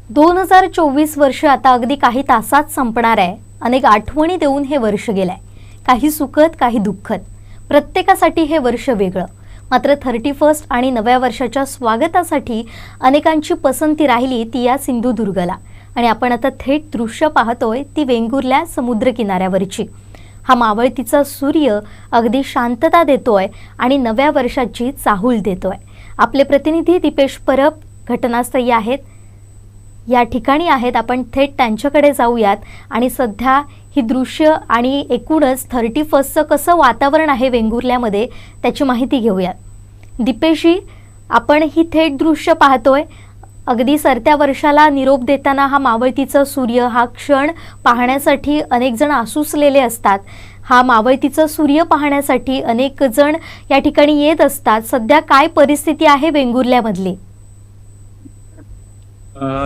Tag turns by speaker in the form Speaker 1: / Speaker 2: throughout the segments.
Speaker 1: 2024 वर्ष आता अगदी काही तासात संपणार आहे। अनेक आठवणी देऊन हे वर्ष गेलंय, काही सुखद काही दुःखद। प्रत्येकासाठी हे वर्ष वेगळं। मात्र 31 आणि नव्या वर्षाच्या स्वागतासाठी अनेकांची पसंती राहिली ती या सिंधुदुर्गला। आणि आपण आता थेट दृश्य पाहतोय ती वेंगुर्ला समुद्र किनाऱ्यावरची। हा मावळतीचा सूर्य अगदी शांतता देतोय आणि नव्या वर्षाची चाहूल देतोय। आपले प्रतिनिधी दीपेश परब घटनास्थळी आहेत, या ठिकाणी आहेत। आपण थेट त्यांच्याकडे जाऊयात आणि सध्या ही दृश्य आणि एकूणच 31चं कसं वातावरण आहे वेंगुर्ल्यामध्ये त्याची माहिती घेऊयात। दीपेशजी, आपण ही थेट दृश्य पाहतोय, अगदी सरत्या वर्षाला निरोप देताना हा मावळतीचा सूर्य, हा क्षण पाहण्यासाठी अनेक जण आसुसलेले असतात। हा मावळतीचा सूर्य पाहण्यासाठी अनेक जण या ठिकाणी येत असतात। सध्या काय परिस्थिती आहे वेंगुर्ल्यामधली?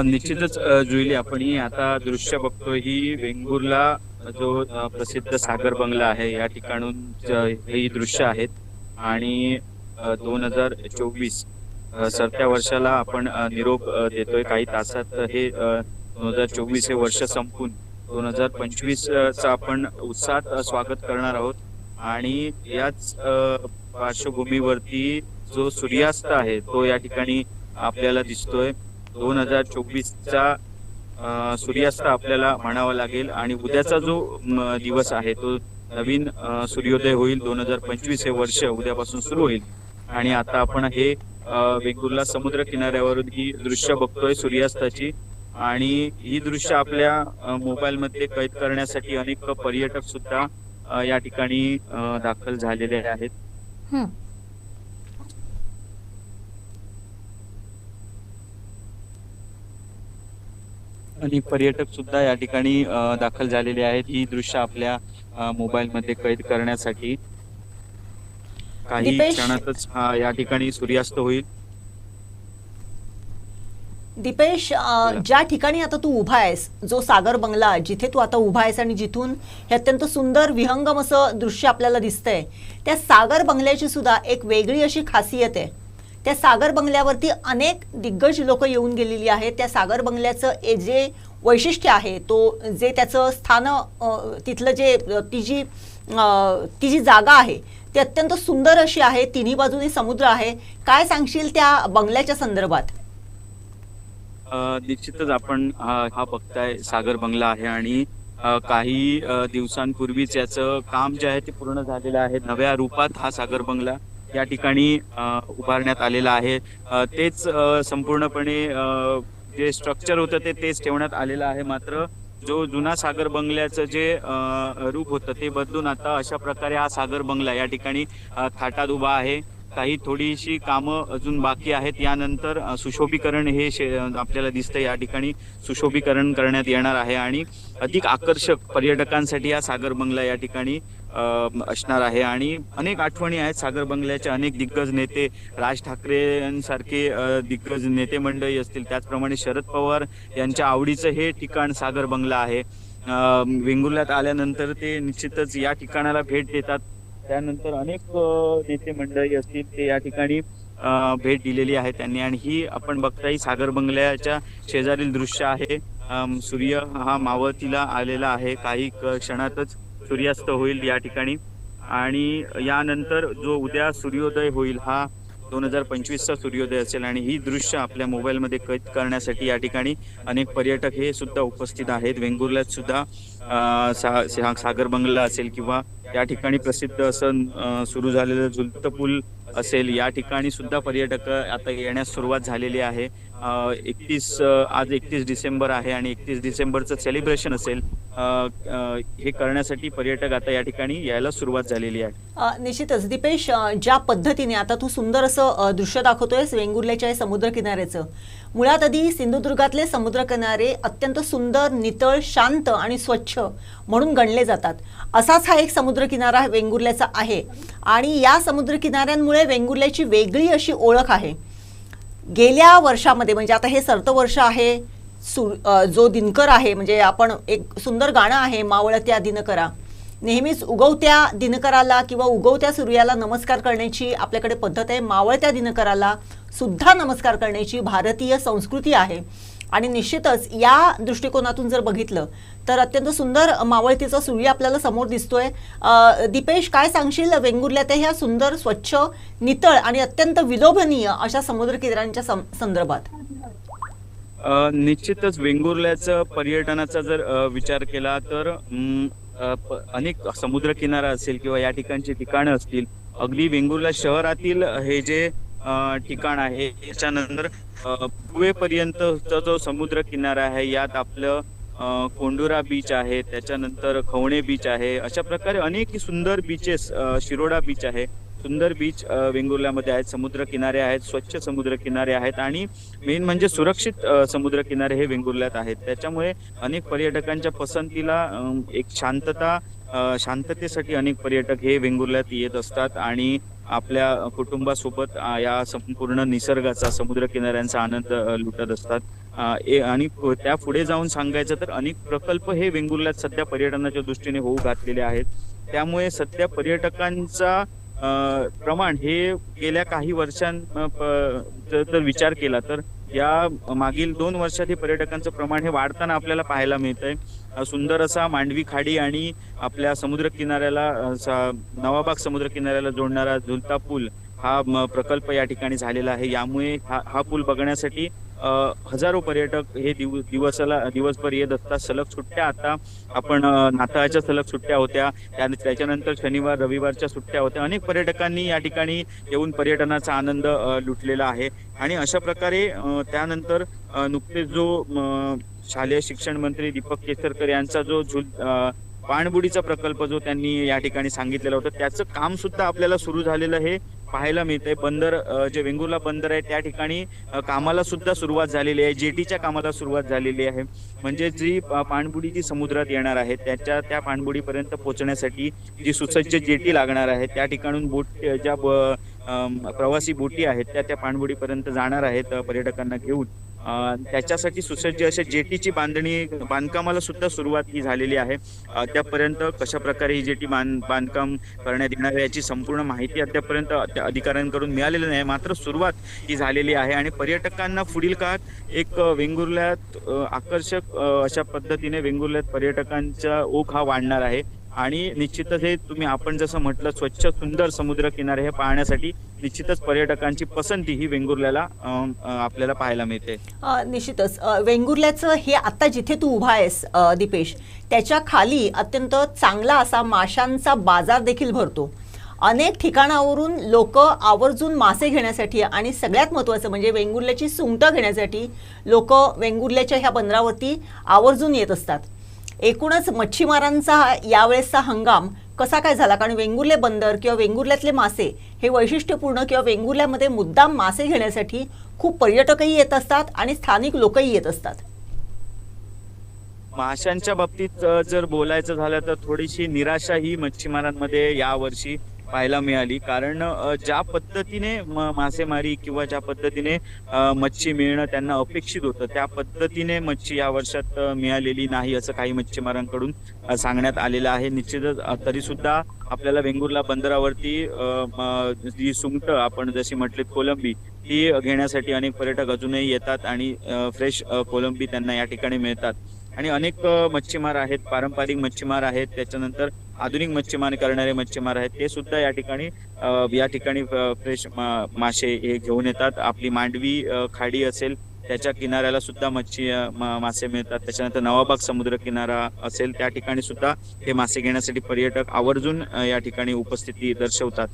Speaker 2: निश्चितच जुईली, आपण ही आता दृश्य बघतोय ही वेंगुर्ला जो प्रसिद्ध सागर बंगला आहे या ठिकाणून ही दृश्य आहेत। आणि 2024 सरत्या वर्षाला आपण निरोप देतोय। काही तासात हे 2024 हे वर्ष संपून 2025 चं आपण उत्साहात स्वागत करणार आहोत। आणि याच पार्श्वभूमीवरती जो सूर्यास्त आहे तो या ठिकाणी आपल्याला दिसतोय। 2024चा सूर्यास्त आपल्याला म्हणावा लागेल। आणि उद्याचा जो दिवस आहे तो नवीन सूर्योदय होईल। 2025 हे वर्ष उद्यापासून सुरू होईल। आणि आता आपण हे वेंगुर्ला समुद्र किनाऱ्यावरून ही दृश्य बघतोय सूर्यास्ताची। आणि ही दृश्य आपल्या मोबाईल मध्ये कैद करण्यासाठी अनेक पर्यटक सुद्धा या ठिकाणी दाखल झालेले आहेत। अनेक पर्यटक सुद्धा या ठिकाणी दाखल झालेले आहेत ही दृश्य आपल्या मोबाईल मध्ये कैद करण्यासाठी। काही क्षणातच या ठिकाणी सूर्यास्त होईल।
Speaker 3: दीपेश, ज्या ठिकाणी आता तू उभा आहेस, जो सागर बंगला जिथे तू आता उभा आहेस आणि जिथून हे अत्यंत सुंदर विहंगम असं दृश्य आपल्याला दिसतंय, त्या सागर बंगल्याची सुद्धा एक वेगळी अशी खासियत आहे। त्या सागर बंगल्यावरती अनेक दिग्गज लोक येऊन गेलेली आहेत। त्या सागर बंगल्याचं जे वैशिष्ट्य आहे, तो जे त्याचं स्थान, तिथलं जे ती जी जागा आहे ती अत्यंत सुंदर अशी आहे। तिन्ही बाजूनी समुद्र आहे। काय सांगशील त्या बंगल्याच्या संदर्भात?
Speaker 2: निश्चितच आपण हा बघताय सागर बंगला आहे। आणि काही दिवसांपूर्वीच याचं काम जे आहे ते पूर्ण झालेलं आहे। नव्या रूपात हा सागर बंगला या ठिकाणी उभारण्यात आलेला आहे। तेच संपूर्णपणे जे स्ट्रक्चर होतं तेच ठेवण्यात आलेलं आहे। मात्र जो जुना सागर बंगल्याचं जे रूप होतं ते बदलून आता अशा प्रकारे हा सागर बंगला या ठिकाणी थाटात उभा आहे। काही थोडीशी कामं अजून बाकी आहेत। यानंतर सुशोभीकरण हे आपल्याला दिसतं, या ठिकाणी सुशोभीकरण करण्यात येणार आहे। आणि अधिक आकर्षक पर्यटकांसाठी हा सागर बंगला या ठिकाणी असणार आहे। आणि अनेक आठवणी आहेत सागर बंगल्याच्या। अनेक दिग्गज नेते, राज ठाकरेंसारखे दिग्गज नेते मंडळी असतील, त्याचप्रमाणे शरद पवार यांच्या आवडीचं हे ठिकाण सागर बंगला आहे। वेंगुर्ल्यात आल्यानंतर ते निश्चितच या ठिकाणाला भेट देतात। त्यानंतर अनेक नेते मंडळी असतील ते या ठिकाणी भेट दिलेली आहे त्यांनी। आणि ही आपण बघताय सागर बंगल्याच्या शेजारील दृश्य आहे। सूर्य हा मावळतीला आलेला आहे। काही क्षणातच सूर्यास्त होईल या ठिकाणी। आणि यानंतर जो उद्या सूर्योदय होईल हा 2025चा सूर्योदय असेल। आणि ही दृश्य आपल्या मोबाईल मध्ये कैद करण्यासाठी या ठिकाणी अनेक पर्यटक हे सुद्धा उपस्थित आहेत। वेंगुर्ल्यात सुद्धा सागर बंगला असेल किंवा या ठिकाणी प्रसिद्ध असं सुरू झालेलं झुलतं पूल असेल, या ठिकाणी सुद्धा पर्यटक आता येण्यास सुरुवात झालेली आहे। आज 31 डिसेंबर आहे आणि 31 डिसेंबरचं सेलिब्रेशन असेल, हे करण्यासाठी पर्यटक आता या ठिकाणी यायला सुरुवात झालेली आहे।
Speaker 3: निश्चितच दीपेश, ज्या पद्धतीने आता तू सुंदर असं दृश्य दाखवतोयस वेंगुर्ल्याच्या समुद्र किनाऱ्याचं, मुळात आधी सिंधुदुर्गातले समुद्र किनारे अत्यंत सुंदर, नितळ, शांत आणि स्वच्छ म्हणून गणले जातात। असाच हा एक समुद्र किनारा वेंगुर्ल्याचा आहे। आणि या समुद्र किनाऱ्यांमुळे वेंगुर्ल्याची वेगळी अशी ओळख आहे। गेल्या वर्षामध्ये, म्हणजे आता हे सरतं वर्ष आहे, जो दिनकर आहे, म्हणजे आपण एक सुंदर गाणं आहे, मावळत्या दिनकरा, नेहमीच उगवत्या दिनकराला किंवा उगवत्या सूर्याला नमस्कार करण्याची आपल्याकडे पद्धत आहे। मावळत्या दिनकराला सुद्धा नमस्कार करण्याची भारतीय संस्कृती आहे। आणि निश्चितच या दृष्टिकोनातून जर बघितलं तर अत्यंत सुंदर मावळतीचा सूर्य आपल्याला समोर दिसतोय. दीपेश, काय सांगशील वेंगुर्ल्यात ह्या सुंदर, स्वच्छ, नितळ आणि अत्यंत विलोभनीय अशा समुद्रकिनाऱ्यांच्या संदर्भात?
Speaker 2: निश्चितच वेंगुर्ल्याचं पर्यटनाचा जर विचार केला तर अनेक समुद्रकिनारा असेल किंवा या ठिकाणची ठिकाणं असतील, अगदी वेंगुर्ला शहरातील हे जे ठिकाण आहे त्याच्यानंतर पूर्वेपर्यंतचा जो समुद्र किनारा आहे, यात आपलं कोंडुरा बीच आहे, त्याच्यानंतर खवणे बीच आहे, अशा प्रकारे अनेक सुंदर बीचेस, शिरोडा बीच आहे, सुंदर बीच वेंगुर्ल्यामध्ये आहेत, समुद्र किनारे आहेत, स्वच्छ समुद्र किनारे आहेत आणि मेन म्हणजे सुरक्षित समुद्र किनारे हे वेंगुर्ल्यात आहेत. त्याच्यामुळे अनेक पर्यटकांच्या पसंतीला एक शांततेसाठी अनेक पर्यटक हे वेंगुर्ल्यात येत असतात आणि आपल्या कुटुंबासोबत या संपूर्ण निसर्गाचा, समुद्र किनाऱ्यांचा आनंद लुटत असतात. आणि त्या पुढे जाऊन सांगायचं तर अनेक प्रकल्प हे वेंगुर्ल्यात सध्या पर्यटनाच्या दृष्टीने होऊ घातलेले आहेत. त्यामुळे सध्या पर्यटकांचा प्रमाण हे गेल्या काही जर विचार केला तर या मागील 2 वर्षात हे पर्यटकांचं प्रमाण हे वाढताना आपल्याला पाहायला मिळतंय. सुंदर असा मांडवी खाडी आणि आपल्या समुद्र किनाऱ्याला, नवाबाग समुद्र किनाऱ्याला जोडणारा झुलता पूल हा प्रकल्प या ठिकाणी झालेला आहे. यामुळे हा पूल बघण्यासाठी हजारो पर्यटक हे दिवसभर येत असतात. सलग सुट्ट्या, आता आपण नाताळच्या सलग सुट्ट्या होत्या, त्याच्यानंतर शनिवार रविवारच्या सुट्ट्या होत्या. अनेक पर्यटकांनी या ठिकाणी येऊन पर्यटनाचा आनंद लुटलेला आहे आणि अशा प्रकारे त्यानंतर नुकतेच जो शालेय शिक्षण मंत्री दीपक केसरकर यांचा जो पाणबुडीचा प्रकल्प जो त्यांनी या ठिकाणी सांगितलेला होता, त्याचं काम सुद्धा आपल्याला सुरू झालेलं हे पाहायला मिळतंय. बंदर, जे वेंगुर्ला बंदर आहे त्या ठिकाणी कामाला सुद्धा सुरुवात झालेली आहे, जेटीच्या कामाला सुरुवात झालेली आहे. म्हणजे जी पाणबुडी जी समुद्रात येणार आहे त्या पाणबुडीपर्यंत पोहोचण्यासाठी जी सुसज्ज जेटी लागणार आहे, त्या ठिकाणून ज्या प्रवासी बोटी आहेत त्या पाणबुडीपर्यंत जाणार आहेत पर्यटकांना घेऊन. त्याच्यासाठी सुसज्ज अशा जेटीची बांधकामाला सुद्धा सुरुवात ही झालेली आहे. अद्यापर्यंत कशा प्रकारे ही जेटी बांधकाम करण्यात येणार आहे याची संपूर्ण माहिती अद्यापर्यंत अधिकाऱ्यांकडून मिळालेली नाही, मात्र सुरुवात ही झालेली आहे आणि पर्यटकांना पुढील काळात एक वेंगुर्ल्यात आकर्षक अशा पद्धतीने वेंगुर्ल्यात पर्यटकांचा ओघ हा वाढणार आहे. आणि निश्चितच हे आपण जसं म्हटलं, स्वच्छ सुंदर समुद्र किनारे हे पाहण्यासाठी निश्चितच पर्यटकांची पसंती ही वेंगुर्ल्याला आपल्याला पाहायला मिळते.
Speaker 3: निश्चितच वेंगुर्ल्याचं हे आता जिथे तू उभा आहेस दीपेश, त्याच्या खाली अत्यंत चांगला असा माशांचा बाजार देखील भरतो. अनेक ठिकाणावरून लोक आवर्जून मासे घेण्यासाठी आणि सगळ्यात महत्त्वाचं म्हणजे वेंगुर्ल्याची सुंगटं घेण्यासाठी लोक वेंगुर्ल्याच्या ह्या बंदरावरती आवर्जून येत असतात. एकूणच मच्छीमारांचा यावेळेसचा हंगाम कसा काय झाला? कारण वेंगुर्ले बंदर किंवा वेंगुर्ल्यातले मासे हे वैशिष्ट्यपूर्ण किंवा वेंगुर्ल्यामध्ये मुद्दाम मासे घेण्यासाठी खूप पर्यटकही येत असतात आणि स्थानिक लोकही येत असतात.
Speaker 2: माशांच्या बाबतीत जर बोलायचं झालं तर थोडीशी निराशा ही मच्छीमारांमध्ये यावर्षी पाहायला मिळाली. कारण ज्या पद्धतीने मासेमारी किंवा ज्या पद्धतीने मच्छी मिळणं त्यांना अपेक्षित होतं त्या पद्धतीने मच्छी या वर्षात मिळालेली नाही असं काही मच्छीमारांकडून सांगण्यात आलेलं आहे. निश्चितच तरी सुद्धा आपल्याला वेंगुर्ला बंदरावरती जी सुंगटं आपण जशी म्हटली कोलंबी ती घेण्यासाठी अनेक पर्यटक अजूनही येतात आणि फ्रेश कोलंबी त्यांना या ठिकाणी मिळतात. आणि अनेक मच्छीमार आहेत, पारंपरिक मच्छीमार आहेत, त्याच्यानंतर आधुनिक मच्छीमार करणारे मच्छीमार आहेत, ते सुद्धा या ठिकाणी फ्रेश मासे हे घेऊन येतात. आपली मांडवी खाडी असेल त्याच्या किनाऱ्याला सुद्धा मासे मिळतात. त्याच्यानंतर नवाबाग समुद्र किनारा असेल त्या ठिकाणी सुद्धा हे मासे घेण्यासाठी पर्यटक आवर्जून या ठिकाणी उपस्थिती दर्शवतात.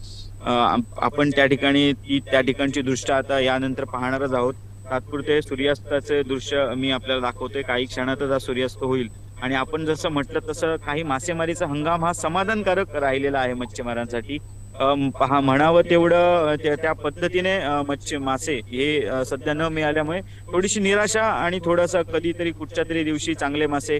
Speaker 2: आपण त्या ठिकाणची दृश्य आता यानंतर पाहणारच आहोत. तात्पुरते सूर्यास्ताचे दृश्य मी आपल्याला दाखवतोय. काही क्षणातच हा सूर्यास्त होईल आणि आपण जसं म्हटलं तसं काही मासेमारीचा हंगाम हा समाधानकारक राहिलेला आहे मच्छीमारांसाठी. म्हणावं तेवढं त्या पद्धतीने मासे हे सध्या न मिळाल्यामुळे थोडीशी निराशा आणि थोडंसं कधीतरी कुठच्या तरी दिवशी चांगले मासे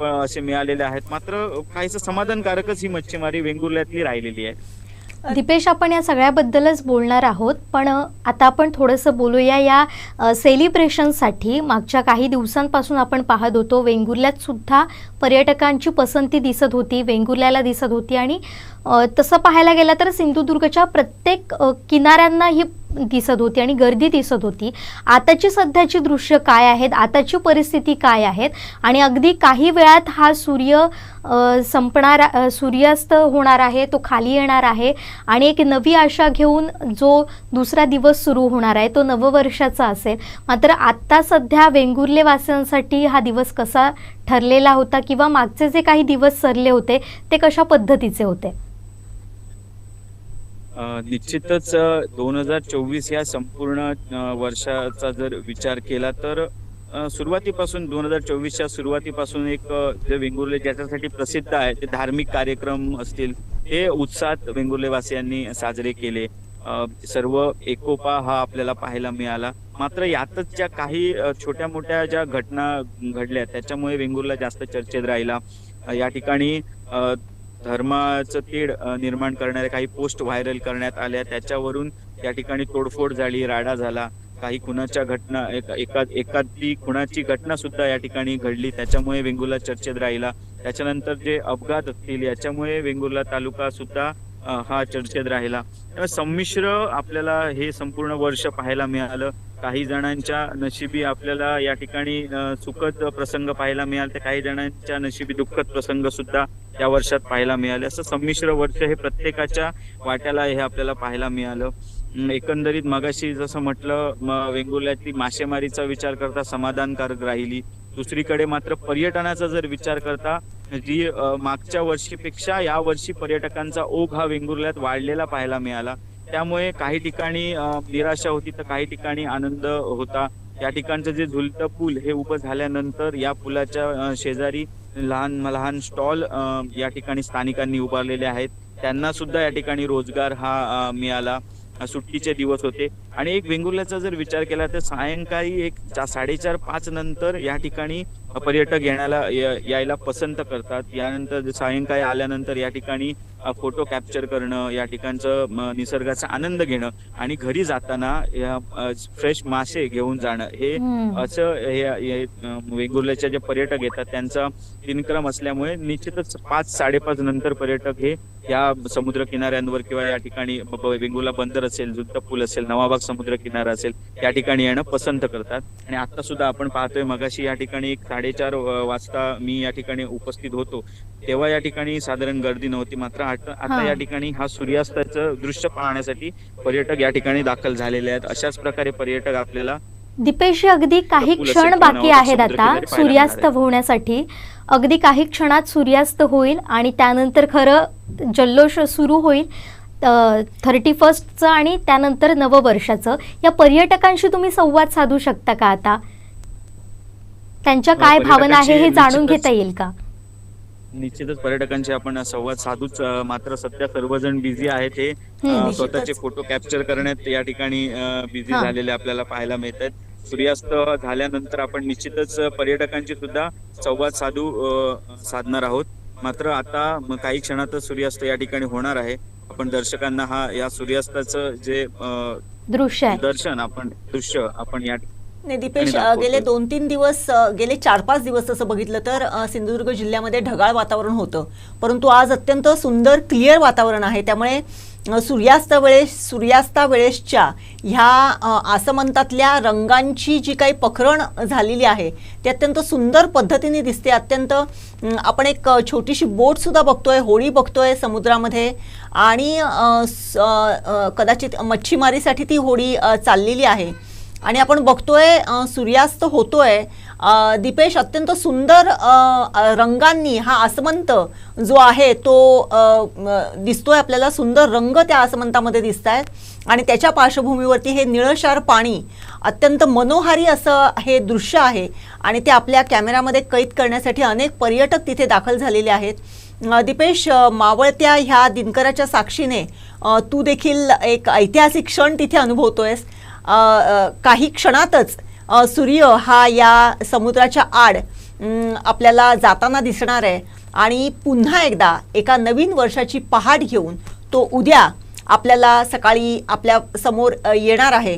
Speaker 2: असे मिळालेले आहेत. मात्र काहीसं समाधानकारकच ही मच्छीमारी वेंगुर्ल्यातली राहिलेली आहे.
Speaker 1: दीपेश, आपण या सगळ्याबद्दलच बोलणार आहोत, पण आता आपण थोडंसं बोलूया या सेलिब्रेशनसाठी. मागच्या काही दिवसांपासून आपण पाहत होतो वेंगुर्ल्यात सुद्धा पर्यटकांची पसंती दिसत होती, वेंगुर्ल्याला दिसत होती आणि तसं पाहायला गेलं तर सिंधुदुर्गच्या प्रत्येक किनाऱ्यांना ही दिसत होती आणि गर्दी दिसत होती. आताची सध्याची दृश्य काय आहेत, आताची परिस्थिती काय आहेत आणि अगदी काही वेळात हा सूर्यास्त होणार आहे, तो खाली येणार आहे आणि एक नवी आशा घेऊन जो दुसरा दिवस सुरू होणार आहे तो नववर्षाचा असेल. मात्र आत्ता सध्या वेंगुर्ले वासियांसाठी हा दिवस कसा ठरलेला होता किंवा मागचे जे काही दिवस सरले होते ते कशा पद्धतीचे होते?
Speaker 2: निश्चितच 2024 या संपूर्ण वर्षाचा जर विचार केला तर सुरुवातीपासून 2024च्या सुरुवातीपासून एक जे वेंगुर्ले ज्याच्यासाठी प्रसिद्ध आहे ते धार्मिक कार्यक्रम असतील हे उत्साहात वेंगुर्लेवासियांनी साजरे केले. सर्व एकोपा हा आपल्याला पाहायला मिळाला. मात्र यातच ज्या काही छोट्या मोठ्या ज्या घटना घडल्या त्याच्यामुळे वेंगुर्ला जास्त चर्चेत राहिला. या ठिकाणी धर्माचं तेढ निर्माण करणाऱ्या काही पोस्ट व्हायरल करण्यात आल्या, त्याच्यावरून या ठिकाणी तोडफोड झाली, राडा झाला. काही खुनाच्या घटना एखादी खुनाची घटना सुद्धा या ठिकाणी घडली, त्याच्यामुळे वेंगुर्ला चर्चेत राहिला. त्याच्यानंतर जे अपघात असतील याच्यामुळे वेंगुर्ला तालुका सुद्धा हा चर्चेत राहिला. संमिश्र आपल्याला हे संपूर्ण वर्ष पाहायला मिळालं. काही जणांच्या नशिबी आपल्याला या ठिकाणी सुखद प्रसंग पाहायला मिळाले, तर काही जणांच्या नशिबी दुःखद प्रसंग सुद्धा या वर्षात पाहायला मिळाले. असं संमिश्र वर्ष हे प्रत्येकाच्या वाट्याला हे आपल्याला पाहायला मिळालं. एकंदरीत मगाशी जसं म्हटलं, वेंगुर्ल्यातली मासेमारीचा विचार करता समाधानकारक राहिली. दुसरीकडे मात्र पर्यटनाचा जर विचार करता जी मागच्या वर्षीपेक्षा या वर्षी पर्यटकांचा ओघ हा वेंगुर्ल्यात वाढलेला पाहायला मिळाला. त्यामुळे काही ठिकाणी निराशा होती तर काही ठिकाणी आनंद होता. या ठिकाणचं जे झुलतं पूल हे उभं झाल्यानंतर या पुलाच्या शेजारी लहान लहान स्टॉल या ठिकाणी स्थानिकांनी उभारलेले आहेत. त्यांना सुद्धा या ठिकाणी रोजगार हा मिळाला. सुट्टीचे दिवस होते आणि एक वेंगुर्ल्याचा जर विचार केला तर सायंकाळी एक 4:30-5 नंतर या ठिकाणी पर्यटक यायला पसंत करतात. यानंतर सायंकाळी आल्यानंतर या ठिकाणी फोटो कॅप्चर करणं, या ठिकाणचं निसर्गाचा आनंद घेणं आणि घरी जाताना फ्रेश मासे घेऊन जाणं हे असं हे वेंगुर्ल्याचे जे पर्यटक येतात त्यांचा दिनक्रम असल्यामुळे निश्चितच 5-5:30 नंतर पर्यटक हे या समुद्र किनाऱ्यांवर किंवा या ठिकाणी वेंगुर्ला बंदर असेल, जुत्ता पूल असेल, नवाबाग समुद्र किनारा असेल या ठिकाणी येणं पसंत करतात. आणि आता सुद्धा आपण पाहतोय, मगाशी या ठिकाणी एक 4:30 वाजता मी या ठिकाणी उपस्थित होतो तेव्हा या ठिकाणी साधारण गर्दी नव्हती. मात्र आता या ठिकाणी हा सूर्यास्ताचं दृश्य पाहण्यासाठी पर्यटक या ठिकाणी दाखल झालेले आहेत. अशाच प्रकारे पर्यटक आपल्याला
Speaker 1: दीपेश, अगदी काही क्षण बाकी आहेत आता सूर्यास्त होण्यासाठी. अगदी काही क्षणात सूर्यास्त होईल आणि त्यानंतर खरं जल्लोष सुरू होईल 31st आणि त्यानंतर नववर्षाचं. या पर्यटकांशी तुम्ही संवाद साधू शकता का आता? त्यांच्या काय भावना आहे हे जाणून घेता येईल का?
Speaker 2: निश्चितच पर्यटकांशी आपण संवाद साधूच. मात्र सध्या सर्वजण बिझी आहेत. हे स्वतःचे फोटो कॅप्चर करण्यात या ठिकाणी बिझी झालेले आपल्याला पाहायला मिळतात. सूर्यास्त झाल्यानंतर आपण निश्चितच पर्यटकांशी सुद्धा संवाद साधणार आहोत. मात्र आता काही क्षणातच सूर्यास्त या ठिकाणी होणार आहे. आपण दर्शकांना या सूर्यास्ताचं जे
Speaker 1: दृश्य आपण या
Speaker 3: नाही दीपेश, गेले 2-3 दिवस, गेले 4-5 दिवस तसं बघितलं तर सिंधुदुर्ग जिल्ह्यामध्ये ढगाळ वातावरण होतं, परंतु आज अत्यंत सुंदर क्लिअर वातावरण आहे. त्यामुळे सूर्यास्ता वेळेसच्या ह्या आसमंतातल्या रंगांची जी काही पखरण झालेली आहे ती अत्यंत सुंदर पद्धतीने दिसते. अत्यंत आपण एक छोटीशी बोट सुद्धा बघतोय, होडी बघतोय समुद्रामध्ये आणि कदाचित मच्छीमारीसाठी ती होडी चाललेली आहे आणि आपण बघतोय सूर्यास्त होतोय. दीपेश, अत्यंत सुंदर रंगांनी हा आसमंत जो आहे तो दिसतोय आपल्याला. सुंदर रंग त्या आसमंतामध्ये दिसत आहेत आणि त्याच्या पार्श्वभूमीवरती हे निळशार पाणी, अत्यंत मनोहारी असं हे दृश्य आहे आणि ते आपल्या कॅमेरामध्ये कैद करण्यासाठी अनेक पर्यटक तिथे दाखल झालेले आहेत. दीपेश, मावळत्या ह्या दिनकराच्या साक्षीने तू देखील एक ऐतिहासिक क्षण तिथे अनुभवतोयस. काही क्षणातच सूर्य हा या समुद्राच्या आड आपल्याला जाताना दिसणार आहे आणि पुन्हा एकदा एका नवीन वर्षाची पहाट घेऊन तो उद्या आपल्याला सकाळी आपल्या समोर येणार आहे.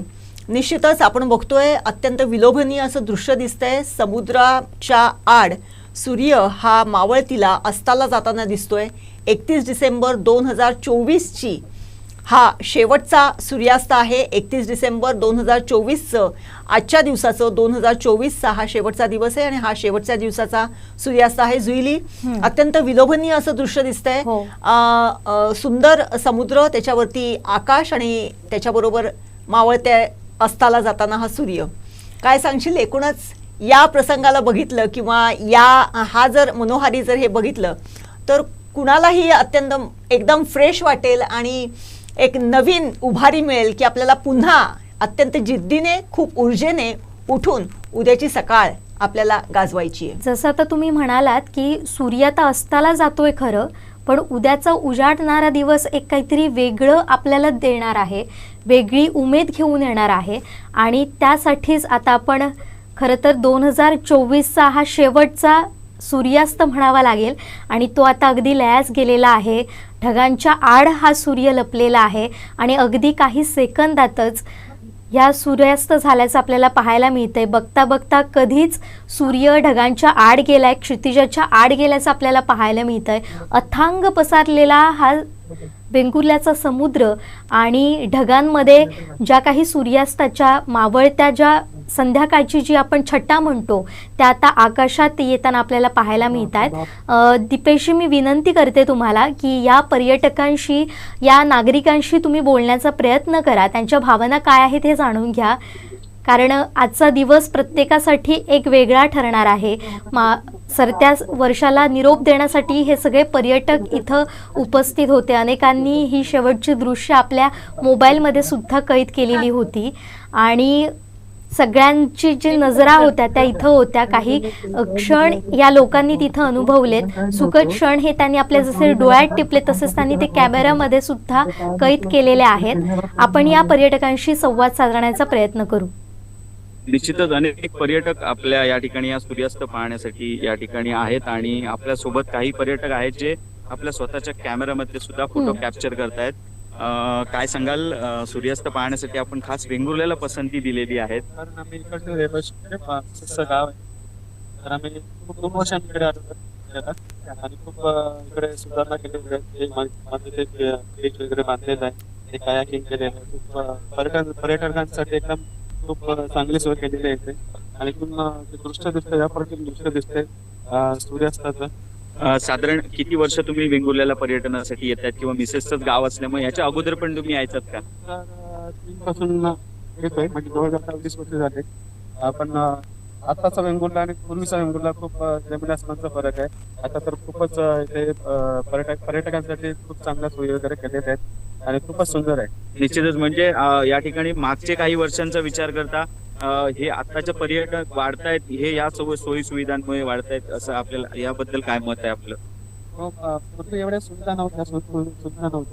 Speaker 3: निश्चितच आपण बघतोय अत्यंत विलोभनीय असं दृश्य दिसतंय. समुद्राच्या आड सूर्य हा मावळतीला अस्ताला जाताना दिसतोय. 31 डिसेंबर 2024ची हा शेवटचा सूर्यास्त आहे 31 डिसेंबर 2024चं. आजच्या दिवसाचं 2024चा हा शेवटचा दिवस आहे आणि हा शेवटच्या दिवसाचा सूर्यास्त आहे. जुईली, अत्यंत विलोभनीय असं दृश्य दिसतंय.
Speaker 1: हो.
Speaker 3: सुंदर समुद्र, त्याच्यावरती आकाश आणि त्याच्याबरोबर मावळत्या अस्ताला जाताना हा सूर्य. काय सांगशील एकूणच या प्रसंगाला बघितलं किंवा हा जर मनोहारी जर हे बघितलं तर कुणालाही अत्यंत एकदम फ्रेश वाटेल आणि एक नवीन उभारी मिळेल की आपल्याला पुन्हा अत्यंत जिद्दीने खूप ऊर्जेने उठून उद्याची सकाळ आपल्याला गाजवायची आहे.
Speaker 1: जसं आता तुम्ही म्हणालात की सूर्य आता अस्ताला जातोय खरं, पण उद्याचा उजाडणारा दिवस एक काहीतरी वेगळं आपल्याला देणार आहे, वेगळी उमेद घेऊन येणार आहे. आणि त्यासाठीच आता आपण खरं तर 2024चा हा शेवटचा सूर्यास्त म्हणावा लागेल आणि तो आता अगदी लयास गेलेला आहे. ढगांच्या आड हा सूर्य लपलेला आहे आणि अगदी काही सेकंदातच ह्या सूर्यास्त झाल्याचं आपल्याला पाहायला मिळतंय. बघता बघता कधीच सूर्य ढगांच्या आड गेलाय, क्षितिजाच्या आड गेल्याचं आपल्याला पाहायला मिळतंय. अथांग पसरलेला हा वेंगुर्ल्याचा समुद्र आणि ढगांमध्ये ज्या काही सूर्यास्ताच्या मावळत्या ज्या संध्याकाळची जी आपण छटा म्हणतो त्या आता आकाशात येताना आपल्याला पाहायला मिळत आहेत. दीपेशी, मी विनंती करते तुम्हाला की या पर्यटकांशी, या नागरिकांशी तुम्ही बोलण्याचा प्रयत्न करा, त्यांच्या भावना काय आहेत हे जाणून घ्या, कारण आजचा दिवस प्रत्येकासाठी एक वेगळा ठरणार आहे. सरत्या वर्षाला निरोप देण्यासाठी हे सगळे पर्यटक इथं उपस्थित होते. अनेकांनी ही शेवटची दृश्य आपल्या मोबाईलमध्ये सुद्धा कैद केलेली होती आणि सगळ्यांची जी नजरा होत्या त्या इथं होत्या. काही क्षण या लोकांनी तिथं अनुभवलेत. सुखद क्षण हे त्यांनी आपल्या जसे डोळ्यात टिपले तसेच त्यांनी ते कॅमेऱ्यामध्ये सुद्धा कैद केलेले आहेत. आपण या पर्यटकांशी संवाद साधण्याचा प्रयत्न करू.
Speaker 2: निश्चितच अनेक पर्यटक आपल्या या ठिकाणी या सूर्यास्त पाहण्यासाठी या ठिकाणी आहेत आणि आपल्या सोबत काही पर्यटक आहेत जे आपल्या स्वतःच्या कॅमेरामध्ये सुद्धा फोटो कॅप्चर करतायत. काय सांगाल, सूर्यास्त पाहण्यासाठी आपण खास वेंगुर्ल्याला पसंती दिलेली आहे?
Speaker 4: कारण आम्ही इकडचं रहिवासी गाव आहे, तर आम्ही खूप 2 वर्षांकडे आलो आणि खूप इकडे सुधारणा केलेली आहे. मध्ये ते बीच वगैरे बांधलेलं आहे, ते कायाकिंग केलेलं आहे. खूप पर्यटकांसाठी एकदम खूप चांगली सोय केलेली आहे इथे आणि दृश्य दिसतं, या प्रकारचे दृश्य दिसते सूर्यास्ताचं.
Speaker 2: साधारण किती वर्ष तुम्ही वेंगुर्ल्याला पर्यटनासाठी येतात किंवा मिसेसचंच गाव असल्यामुळे याच्या अगोदर पण तुम्ही यायचात का?
Speaker 4: 3 पासून येतोय, म्हणजे 2020 वर्ष झाले. पण आताचा वेंगुर्ला आणि पूर्वीचा वेंगुर्ला खूप जमीन आसमानचा फरक आहे. आता तर खूपच इथे पर्यटकांसाठी खूप चांगल्या सोयी वगैरे केलेल्या आहेत आणि खूपच सुंदर आहे.
Speaker 2: निश्चितच, म्हणजे या ठिकाणी मागचे काही वर्षांचा विचार करता हे आताचे पर्यटक वाढतायत, हे या सोयी सुविधांमुळे वाढतायत, असं आपल्याला याबद्दल काय मत आहे आपलं?
Speaker 4: पूर्वी एवढ्या सुविधा नव्हत्या,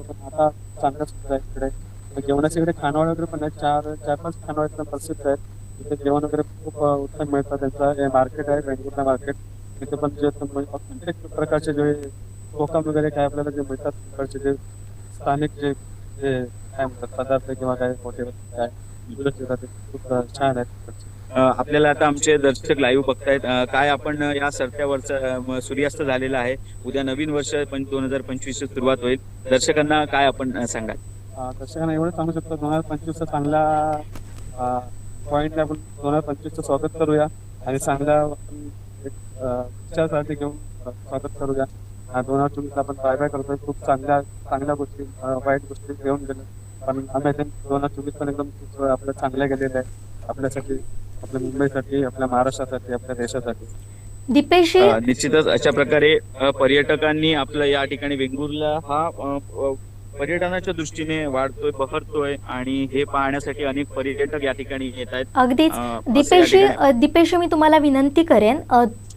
Speaker 4: पण आता चांगल्या सुविधा आहेत इकडे. जेवणाचे इकडे खानावळ वगैरे पण आहेत, 4-5 खानावळ एकदम प्रसिद्ध आहेत. तिथे जेवण वगैरे खूप उत्तम मिळतं. त्यांचं मार्केट आहे वेंगुर्ला मार्केट, तिथे पण जे प्रत्येक प्रकारचे जे कोकम वगैरे काय आपल्याला जे मिळतात, तिकडचे जे स्थानिक जे काय म्हणतात पदार्थ किंवा काय मोठे काय खूप छान आहेत.
Speaker 2: आपल्याला आता आमचे दर्शक लाईव्ह बघतायत, काय आपण या सरत्यावरचा सूर्यास्त झालेला आहे, उद्या नवीन वर्ष 2025 ची सुरुवात होईल, दर्शकांना काय आपण सांगाल?
Speaker 4: दर्शकांना एवढं सांगू शकतो, 2025 चांगला पॉईंट आपण 2025 स्वागत करूया आणि चांगल्या विचारासाठी घेऊन स्वागत करूया. 2024 आपण बाय बाय करतोय. खूप चांगल्या गोष्टी, वाईट गोष्टी घेऊन गेलो, पण आम्ही 2024 पण एकदम खूप आपल्या चांगल्या गेलेल्या आहे, आपल्यासाठी, आपल्या मुंबईसाठी, आपल्या महाराष्ट्रासाठी, आपल्या देशासाठी.
Speaker 1: दीपेशी,
Speaker 2: निश्चितच अशा प्रकारे पर्यटकांनी आपल्या या ठिकाणी वेंगुर्ला हा पर्यटनाच्या दृष्टीने वाढतोय, बहरतोय आणि हे पाहण्यासाठी अनेक पर्यटक या ठिकाणी येत आहेत.
Speaker 1: अगदीच दीपेशी, मी तुम्हाला विनंती करेन,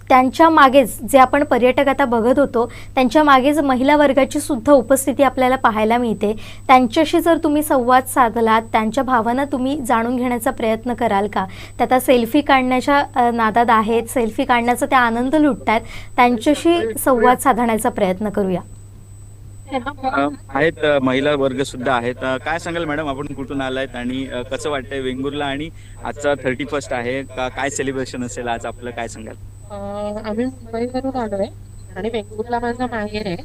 Speaker 1: त्यांच्या मागेच जे आपण पर्यटक आता बघत होतो त्यांच्या मागेच महिला वर्गाची सुद्धा उपस्थिती आपल्याला पाहायला मिळते. त्यांच्याशी जर तुम्ही संवाद साधलात, त्यांच्या भावना तुम्ही जाणून घेण्याचा प्रयत्न कराल का? ते आता सेल्फी काढण्याच्या नादात आहेत, सेल्फी काढण्याचा ते आनंद लुटतात, त्यांच्याशी संवाद साधण्याचा प्रयत्न करूया.
Speaker 2: आहेत महिला वर्ग सुद्धा आहेत. काय सांगाल मॅडम, आपण कुठून आलायत आणि कसं वाटतंय वेंगुर्ला आणि आजचा 31 आहे, काय सेलिब्रेशन असेल आज आपलं, काय सांगाल?
Speaker 5: आम्ही मुंबईवरून आलोय आणि वेंगुर्ला माझा माहेर आहे.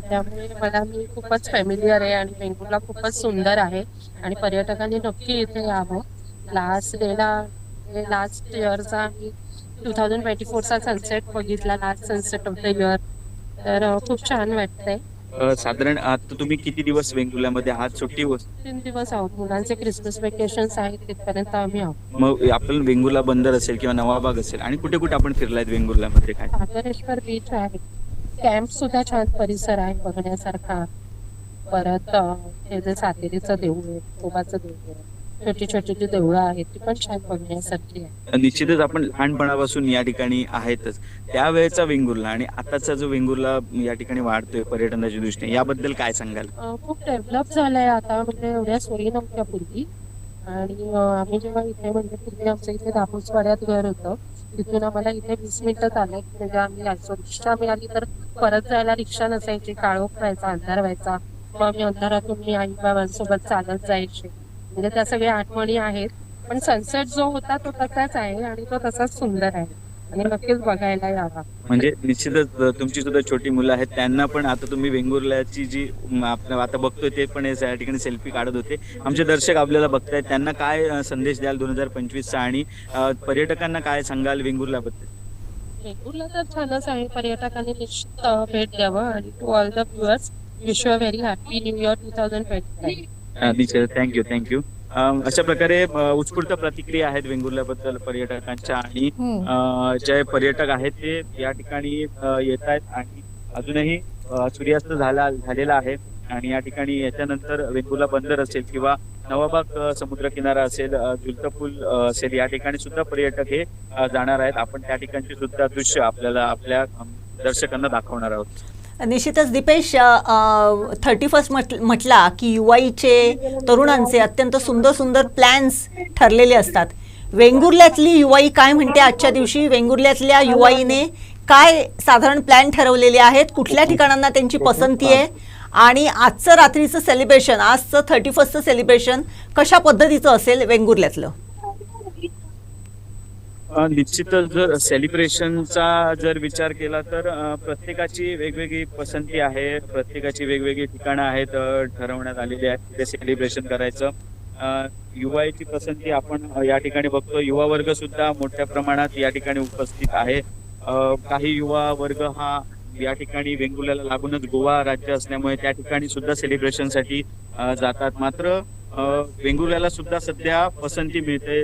Speaker 5: त्यामुळे मी खूपच फॅमिलियर आहे आणि वेंगुर्ला खूपच सुंदर आहे आणि पर्यटकांनी नक्की इथे यावं. लास्ट इयरचा आम्ही 2024चा सनसेट बघितला, last sunset of the year. तर खूप छान वाटतंय.
Speaker 2: साधारण आता तुम्ही किती दिवस वेंगुर्ल्यामध्ये आहात? सुट्टी
Speaker 5: 3 दिवस आहोत. मुलांचे क्रिसमस वेकेशन्स आहेत, तिथपर्यंत आम्ही आहोत.
Speaker 2: मग आपण वेंगुर्ला बंदर असेल किंवा नवाबाग असेल आणि कुठे कुठे आपण फिरलायत वेंगुर्ल्यामध्ये काय?
Speaker 5: सागरेश्वर बीच आहे, कॅम्प सुद्धा छान परिसर आहे बघण्यासारखा. परत हे जे सातेरीचं देऊळ आहे, तोबाचं देऊळ आहे, छोटी छोटी जी देवळं आहेत ती पण छान बघण्यासारखी आहे.
Speaker 2: निश्चितच आपण लहानपणापासून या ठिकाणी आहेतच. त्यावेळेचा वेंगुर्ला आणि आताचा जो वेंगुर्ला या ठिकाणी वाढतोय पर्यटनाच्या दृष्टीने, याबद्दल काय सांगाल?
Speaker 5: खूप डेव्हलप झालंय आता, म्हणजे एवढ्या सोयी नव्हत्या पूर्वी. आणि आम्ही जेव्हा इथे, म्हणजे पूर्वी आमचं इथे दापोसवाड्यात घर होतं, तिथून आम्हाला इथे 20 मिनिटं चालत. म्हणजे आम्ही जायचो, रिक्षा मिळाली तर परत जायला रिक्षा नसायची, काळोख व्हायचा, अंधार व्हायचा. मग आम्ही अंधारातून मी आई बाबांसोबत चालत जायचे. म्हणजे त्या सगळ्या आठवणी आहेत. पण सनसेट जो होता तो तसाच आहे आणि तो तसाच सुंदर आहे आणि नक्कीच बघायला यावा.
Speaker 2: म्हणजे निश्चितच तुमची सुद्धा छोटी मुलं आहेत, त्यांना पण आता तुम्ही वेंगुर्ल्याची जी आपलं आता बघतोय ते पण या ठिकाणी सेल्फी काढत होते. आमचे दर्शक आपल्याला बघतायत, त्यांना काय संदेश द्याल 2025चा आणि पर्यटकांना काय सांगाल वेंगुर्ल्याबद्दल?
Speaker 5: वेंगुर्ला तर छानच आहे, पर्यटकांनी निश्चित भेट द्यावं. आणि to all the viewers, wish you a very happy new year 2025.
Speaker 2: निश्चित, थँक्यू. अशा प्रकारे उत्स्फूर्त प्रतिक्रिया आहेत वेंगुर्ल्याबद्दल पर्यटकांच्या आणि जे पर्यटक आहेत ते या ठिकाणी येत आहेत आणि अजूनही सूर्यास्त झालेला आहे. आणि या ठिकाणी याच्यानंतर वेंगुर्ला बंदर असेल किंवा नवाबाग समुद्र किनारा असेल, झुलतं पूल असेल, या ठिकाणी सुद्धा पर्यटक हे जाणार आहेत. आपण त्या ठिकाणचे सुद्धा दृश्य आपल्या दर्शकांना दाखवणार आहोत.
Speaker 3: निश्चितच दीपेश, 31 म्हटला की युवाईचे, तरुणांचे अत्यंत सुंदर सुंदर प्लॅन्स ठरलेले असतात. वेंगुर्ल्यातली युवाई काय म्हणते आजच्या दिवशी? वेंगुर्ल्यातल्या युवाईने काय साधारण प्लॅन ठरवलेले आहेत? कुठल्या ठिकाणांना त्यांची पसंती आहे? आणि आजचं रात्रीचं सेलिब्रेशन, आजचं 31st सेलिब्रेशन कशा पद्धतीचं असेल वेंगुर्ल्यातलं?
Speaker 2: निश्चितच जर सेलिब्रेशनचा जर विचार केला तर प्रत्येकाची वेगवेगळी पसंती आहे, प्रत्येकाची वेगवेगळी ठिकाणं आहेत ठरवण्यात आलेली आहेत तिथे सेलिब्रेशन करायचं. युवाची पसंती आपण या ठिकाणी बघतो, युवा वर्ग सुद्धा मोठ्या प्रमाणात या ठिकाणी उपस्थित आहे. काही युवा वर्ग हा या ठिकाणी वेंगुर्ल्याला लागूनच गोवा राज्य असल्यामुळे त्या ठिकाणी सुद्धा सेलिब्रेशनसाठी जातात. मात्र वेंगुर्ल्याला सुद्धा सध्या पसंती मिळते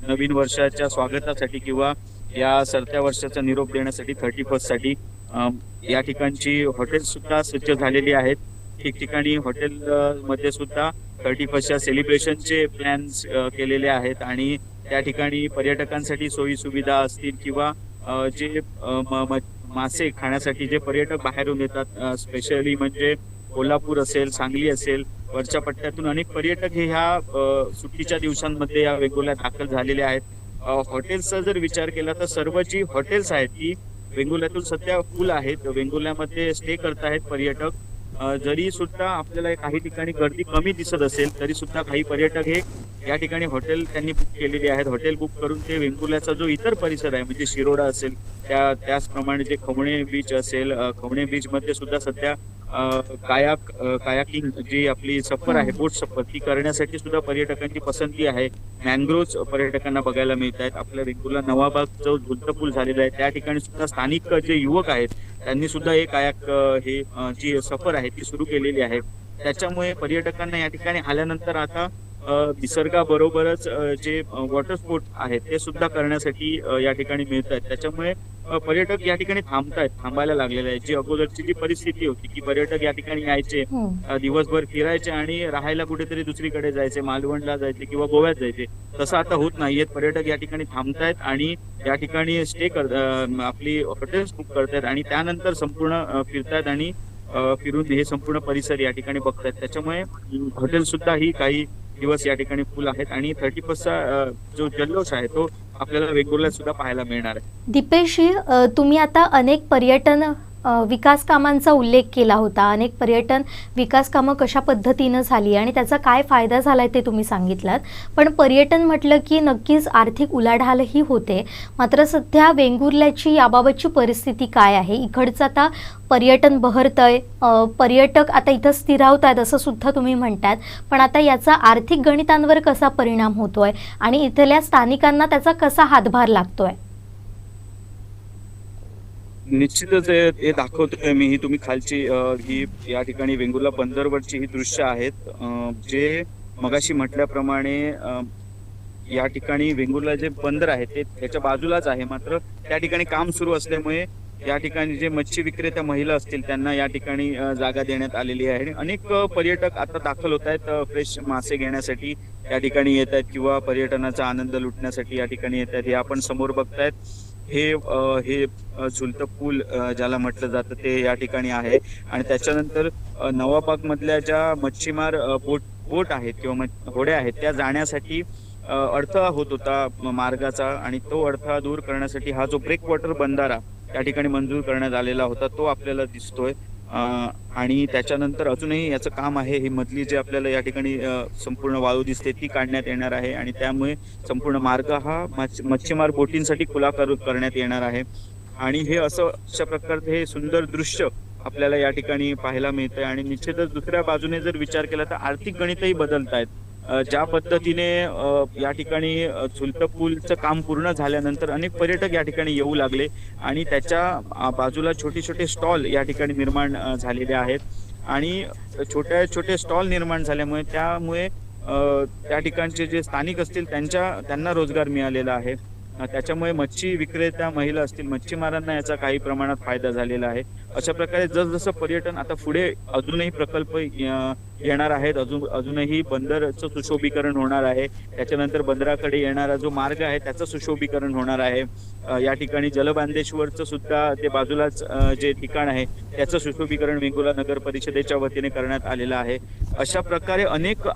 Speaker 2: नवीन वर्षाच्या स्वागतासाठी किंवा या सरत्या वर्षाचा निरोप देण्यासाठी 31st साठी. या ठिकाणची हॉटेल्स सुद्धा सज्ज झालेली आहेत. ठिकठिकाणी हॉटेल मध्ये सुद्धा 31st सेलिब्रेशनचे प्लॅन्स केलेले आहेत आणि त्या ठिकाणी पर्यटकांसाठी सोयी सुविधा असतील किंवा जे मासे खाण्यासाठी जे पर्यटक बाहेरून येतात, स्पेशली म्हणजे कोल्हापूर असेल, सांगली असेल, वरच्या पट्ट्यातून अनेक पर्यटक हे ह्या सुट्टीच्या दिवसांमध्ये या वेंगुर्ल्यात दाखल झालेले आहेत. हॉटेल्सचा जर विचार केला तर सर्व जी हॉटेल्स आहेत ती वेंगुर्ल्यातून सध्या फुल आहेत. वेंगुर्ल्यामध्ये स्टे करत आहेत पर्यटक. जरी सुद्धा आपल्याला काही ठिकाणी गर्दी कमी दिसत असेल तरी सुद्धा काही पर्यटक हे या ठिकाणी हॉटेल त्यांनी बुक केलेली आहेत. हॉटेल बुक करून ते वेंगुर्ल्याचा जो इतर परिसर आहे म्हणजे शिरोडा असेल, त्याचप्रमाणे जे खवणे बीच असेल, खवणे बीच मध्ये सुद्धा सध्या कायाकिंग जी आपली सफर आहे, बोट सफर, ती करण्यासाठी सुद्धा पर्यटकांची पसंती आहे. मॅंग्रोव्ह पर्यटकांना बघायला मिळत आहेत. आपल्या वेंगुर्ला नवाबाग जो झुलतं पूल झालेला आहे त्या ठिकाणी सुद्धा स्थानिक जे युवक आहेत त्यांनी सुद्धा हे कायाक हे जी सफर आहे ती सुरू केलेली आहे. त्याच्यामुळे पर्यटकांना या ठिकाणी आल्यानंतर आता निसर्गाबरोबरच जे वॉटर स्पोर्ट आहेत ते सुद्धा करण्यासाठी या ठिकाणी मिळत आहेत. त्याच्यामुळे पर्यटक या ठिकाणी थांबायला लागलेले आहेत. जी अगोदरची जी परिस्थिती होती की पर्यटक या ठिकाणी यायचे, दिवसभर फिरायचे आणि राहायला कुठेतरी दुसरीकडे जायचे, मालवणला जायचे किंवा गोव्यात जायचे, तसं आता होत नाहीये. पर्यटक या ठिकाणी थांबतायत आणि या ठिकाणी स्टे आपली हॉटेल्स बुक करतायत आणि त्यानंतर संपूर्ण फिरतायत आणि फिरून हे संपूर्ण परिसर या ठिकाणी बघतायत. त्याच्यामुळे हॉटेल सुद्धा ही काही दिवस या ठिकाणी फुल आहेत आणि 31st जो जल्लोष आहे तो आपल्याला वेंगुर्ल्यात सुद्धा पाहायला मिळणार आहे.
Speaker 1: दीपेश, तुम्ही आता अनेक पर्यटन विकास कामांचा उल्लेख केला होता. अनेक पर्यटन विकास कामं कशा पद्धतीनं झाली आणि त्याचा काय फायदा झाला आहे ते तुम्ही सांगितलात. पण पर्यटन म्हटलं की नक्कीच आर्थिक उलाढालही होते. मात्र सध्या वेंगुर्ल्याची याबाबतची परिस्थिती काय आहे? इकडचं आता पर्यटन बहरतंय, पर्यटक आता इथं स्थिरावत आहेत असं सुद्धा तुम्ही म्हणतात. पण आता याचा आर्थिक गणितांवर कसा परिणाम होतोय आणि इथल्या स्थानिकांना त्याचा कसा हातभार लागतोय?
Speaker 2: निश्चितच हे दाखवतोय मी. ही तुम्ही खालची ही या ठिकाणी वेंगुर्ला बंदरवरची ही दृश्य आहेत, जे मगाशी म्हटल्याप्रमाणे या ठिकाणी वेंगुर्ला जे बंदर आहे ते त्याच्या बाजूलाच आहे. मात्र त्या ठिकाणी काम सुरू असल्यामुळे या ठिकाणी जे मच्छी विक्रेत्या महिला असतील त्यांना या ठिकाणी जागा देण्यात आलेली आहे. अनेक पर्यटक आता दाखल होत आहेत, फ्रेश मासे घेण्यासाठी या ठिकाणी येत आहेत किंवा पर्यटनाचा आनंद लुटण्यासाठी या ठिकाणी येत आहेत. हे आपण समोर बघतायत, हे झुलतं पूल ज्याला म्हटलं जातं ते या ठिकाणी आहे. आणि त्याच्यानंतर नवाबाग मधल्या ज्या मच्छीमार बोट आहेत किंवा होड्या आहेत त्या जाण्यासाठी अडथळा होत होता मार्गाचा, आणि तो अडथळा दूर करण्यासाठी हा जो ब्रेक वॉटर बंधारा या ठिकाणी मंजूर करण्यात आलेला होता तो आपल्याला दिसतोय. आणि त्याच्यानंतर अजूनही याचं काम आहे. ही मधली जे आपल्याला या ठिकाणी संपूर्ण वाळू दिसते ती काढण्यात येणार आहे आणि त्यामुळे संपूर्ण मार्ग हा मच्छीमार बोटींसाठी खुला करण्यात येणार आहे. आणि हे अशा प्रकारचे हे सुंदर दृश्य आपल्याला या ठिकाणी पाहायला मिळतंय. आणि निश्चितच दुसऱ्या बाजूने जर विचार केला तर आर्थिक गणितही बदलत आहेत. ज्या पद्धतीने या ठिकाणी झुलतं पूलचं काम पूर्ण झाल्यानंतर अनेक पर्यटक या ठिकाणी येऊ लागले आणि त्याच्या बाजूला छोटे छोटे स्टॉल या ठिकाणी निर्माण झालेले आहेत. आणि छोटे स्टॉल निर्माण झाल्यामुळे त्या ठिकाणचे जे स्थानिक असतील त्यांना रोजगार मिळालेला आहे. त्याच्यामुळे मच्छी विक्रेत्या महिला असतील, मच्छीमारांना याचा काही प्रमाणात फायदा झालेला आहे. अशा प्रकारे जसजसं पर्यटन आता पुढे अजूनही प्रकल्प येणार आहेत, अजूनही बंदरचं सुशोभीकरण होणार आहे. त्याच्यानंतर बंदराकडे येणारा जो मार्ग आहे त्याचं सुशोभीकरण होणार आहे. या ठिकाणी जलबांधेश्वरचं सुद्धा ते बाजूलाच जे ठिकाण आहे त्याचं सुशोभीकरण वेंगुर्ला नगर परिषदेच्या वतीने करण्यात आलेलं आहे. अशा प्रकारे अनेक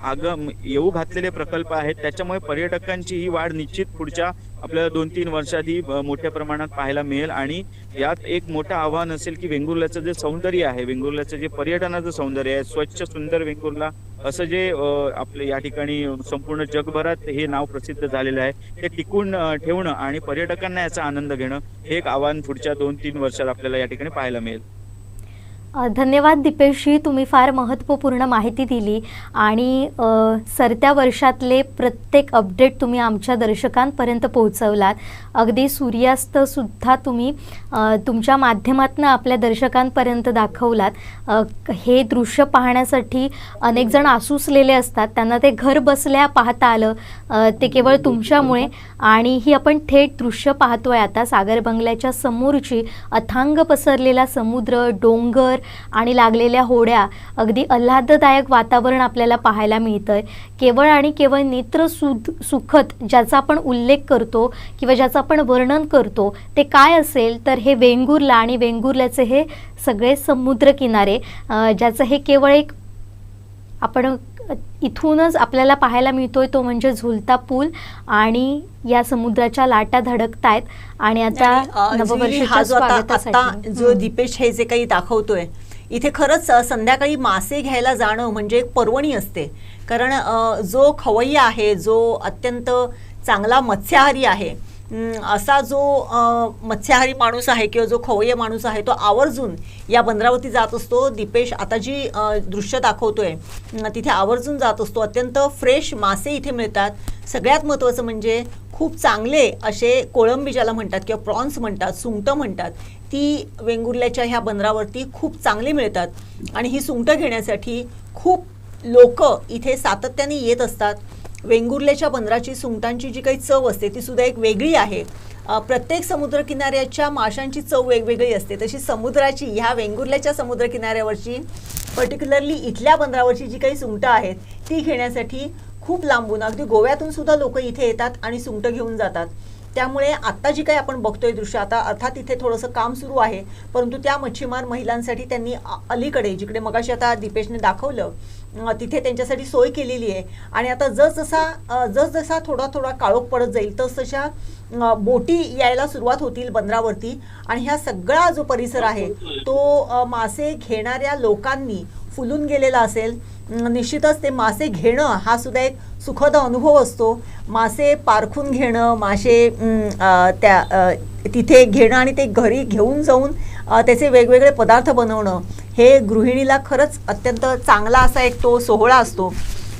Speaker 2: येऊ घातलेले प्रकल्प आहेत. त्याच्यामुळे पर्यटकांची ही वाढ निश्चित पुढच्या आपल्याला 2-3 वर्षांनी मोठ्या प्रमाणात पाहायला मिळेल. आणि यात एक मोठं आव्हान असेल की वेंगुर्ल्याचं जे सौंदर्य आहे, वेंगुर्ल्याचं जे पर्यटनाचं सौंदर्य आहे, स्वच्छ सुंदर वेंगुर्ला असं जे आपले या ठिकाणी संपूर्ण जगभरात हे नाव प्रसिद्ध झालेलं आहे, ते टिकून ठेवणं आणि पर्यटकांना याचा आनंद घेणं हे एक आव्हान पुढच्या 2-3 वर्षात आपल्याला या ठिकाणी पाहायला मिळेल.
Speaker 1: धन्यवाद दीपेशजी, तुम्ही फार महत्त्वपूर्ण माहिती दिली आणि सरत्या वर्षातले प्रत्येक अपडेट तुम्ही आमच्या दर्शकांपर्यंत पोहोचवलात. अगदी सूर्यास्तसुद्धा तुम्ही तुमच्या माध्यमातून आपल्या दर्शकांपर्यंत दाखवलात. हे दृश्य पाहण्यासाठी अनेक जण आसुसलेले असतात, त्यांना ते घर बसल्या पाहता आलं ते केवळ तुमच्यामुळे. आणि ही आपण थेट दृश्य पाहतोय आता सागर बंगल्याच्या समोरची अथांग पसरलेला समुद्र, डोंगर आणि लागलेल्या होड्या, अगदी आल्हाददायक वातावरण आपल्याला पाहायला मिळतंय. केवळ आणि केवळ नेत्र सुखद ज्याचा आपण उल्लेख करतो किंवा ज्याचं आपण वर्णन करतो ते काय असेल तर हे वेंगुर्ला आणि वेंगुर्ल्याचे हे सगळे समुद्र किनारे, ज्याचं हे केवळ एक आपण इथूनच आपल्याला पाहायला मिळतोय तो म्हणजे झुलता पूल. आणि या समुद्राच्या लाटा धडकतायत आणि आता नववर्षाच्या स्वागतासाठी
Speaker 3: जो दीपेश हे जे काही दाखवतोय इथे खरंच संध्याकाळी मासे घ्यायला जाणं म्हणजे एक पर्वणी असते. कारण जो खवय्या आहे, जो अत्यंत चांगला मत्स्याहारी आहे, असा जो मत्स्याहारी माणूस आहे किंवा जो खवय्या माणूस आहे तो आवर्जून या बंदरावरती जात असतो. दीपेश आता जी दृश्य दाखवतोय तिथे आवर्जून जात असतो. अत्यंत फ्रेश मासे इथे मिळतात. सगळ्यात महत्त्वाचं म्हणजे खूप चांगले असे कोळंबी ज्याला म्हणतात किंवा प्रॉन्स म्हणतात, सुंगटं म्हणतात, ती वेंगुर्ल्याच्या ह्या बंदरावरती खूप चांगली मिळतात. आणि ही सुंगटं घेण्यासाठी खूप लोक इथे सातत्याने येत असतात. वेंगुर्ल्याच्या बंदराची सुंगटांची जी काही चव असते ती सुद्धा एक वेगळी आहे. प्रत्येक समुद्रकिनाऱ्याच्या माशांची चव वेगवेगळी असते, तशी समुद्राची ह्या वेंगुर्ल्याच्या समुद्रकिनाऱ्यावरची पर्टिक्युलरली इथल्या बंदरावरची जी काही सुंगटं आहेत ती घेण्यासाठी खूप लांबून अगदी गोव्यातून सुद्धा लोक इथे येतात आणि सुंगटं घेऊन जातात. त्यामुळे आत्ता जी काही आपण बघतोय दृश्य, आता अर्थात इथे थोडंसं काम सुरू आहे, परंतु त्या मच्छीमार महिलांसाठी त्यांनी अलीकडे जिकडे मगाशी आता दीपेशने दाखवलं तिथे त्यांच्यासाठी सोय केलेली आहे. आणि आता जसजसा थोडा काळोख पडत जाईल तसतशा बोटी यायला सुरुवात होतील बंदरावरती. आणि ह्या सगळा जो परिसर आहे तो मासे घेणाऱ्या लोकांनी फुलून गेलेला असेल. निश्चितच ते मासे घेणं हा सुद्धा एक सुखद अनुभव असतो. मासे पारखून घेणं, मासे तिथे घेणं आणि ते घरी घेऊन जाऊन त्याचे वेगवेगळे पदार्थ बनवणं हे गृहिणीला खरंच अत्यंत चांगला असा एक तो सोहळा असतो.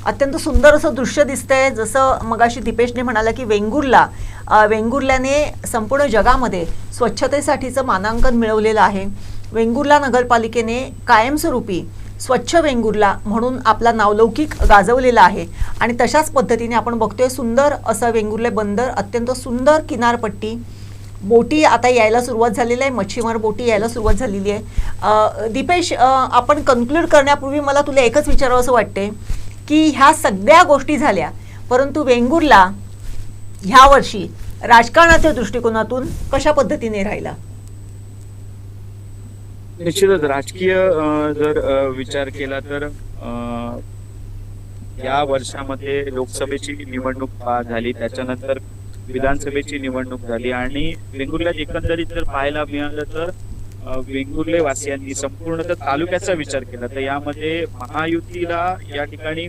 Speaker 3: अत्यंत सुंदर असं दृश्य दिसतंय. जसं मगाशी दीपेशने म्हणाला की वेंगुर्ल्याने संपूर्ण जगामध्ये स्वच्छतेसाठीचं मानांकन मिळवलेलं आहे. वेंगुर्ला नगरपालिकेने कायमस्वरूपी स्वच्छ वेंगुर्ला म्हणून आपला नावलौकिक गाजवलेला आहे. आणि तशाच पद्धतीने आपण बघतोय सुंदर असं वेंगुर्ले बंदर, अत्यंत सुंदर किनारपट्टी, बोटी आता यायला सुरुवात झालेली आहे, मच्छीमार बोटी यायला सुरुवात झालेली आहे. दीपेश, आपण कन्क्लूड करण्यापूर्वी मला तुला एकच विचारावं असं वाटते की ह्या सगळ्या गोष्टी झाल्या, परंतु वेंगुर्ला ह्या वर्षी राजकारणाच्या दृष्टिकोनातून कशा पद्धतीने राहिला?
Speaker 2: निश्चितच राजकीय जर विचार केला तर या वर्षामध्ये लोकसभेची निवडणूक झाली, त्याच्यानंतर विधानसभेची निवडणूक झाली आणि वेंगुर्ल्यात एकंदरीत जर पाहायला मिळालं तर वेंगुर्ले वासियांनी संपूर्ण तालुक्याचा विचार केला तर यामध्ये महायुतीला या ठिकाणी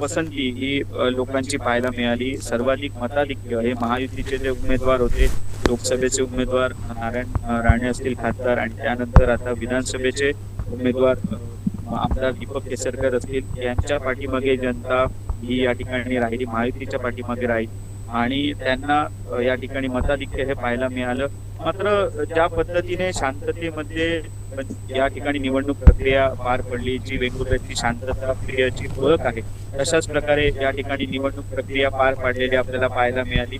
Speaker 2: पसंती ही लोकांची पाहायला मिळाली. सर्वाधिक मताधिक्य हे महायुतीचे जे उमेदवार होते, लोकसभेचे उमेदवार नारायण राणे असतील खासदार, आणि त्यानंतर आता विधानसभेचे उमेदवार आमदार दीपक केसरकर असतील, यांच्या पाठीमागे जनता ही या ठिकाणी राहिली, महायुतीच्या पाठीमागे राहिली आणि त्यांना या ठिकाणी मताधिक्य हे पाहायला मिळालं. मात्र ज्या पद्धतीने शांततेमध्ये या ठिकाणी निवडणूक प्रक्रिया पार पडली, जी वेंगुर्ल्याची शांतता प्रियची ओळख आहे, तशाच प्रकारे या ठिकाणी निवडणूक प्रक्रिया पार पाडलेली आपल्याला पाहायला मिळाली.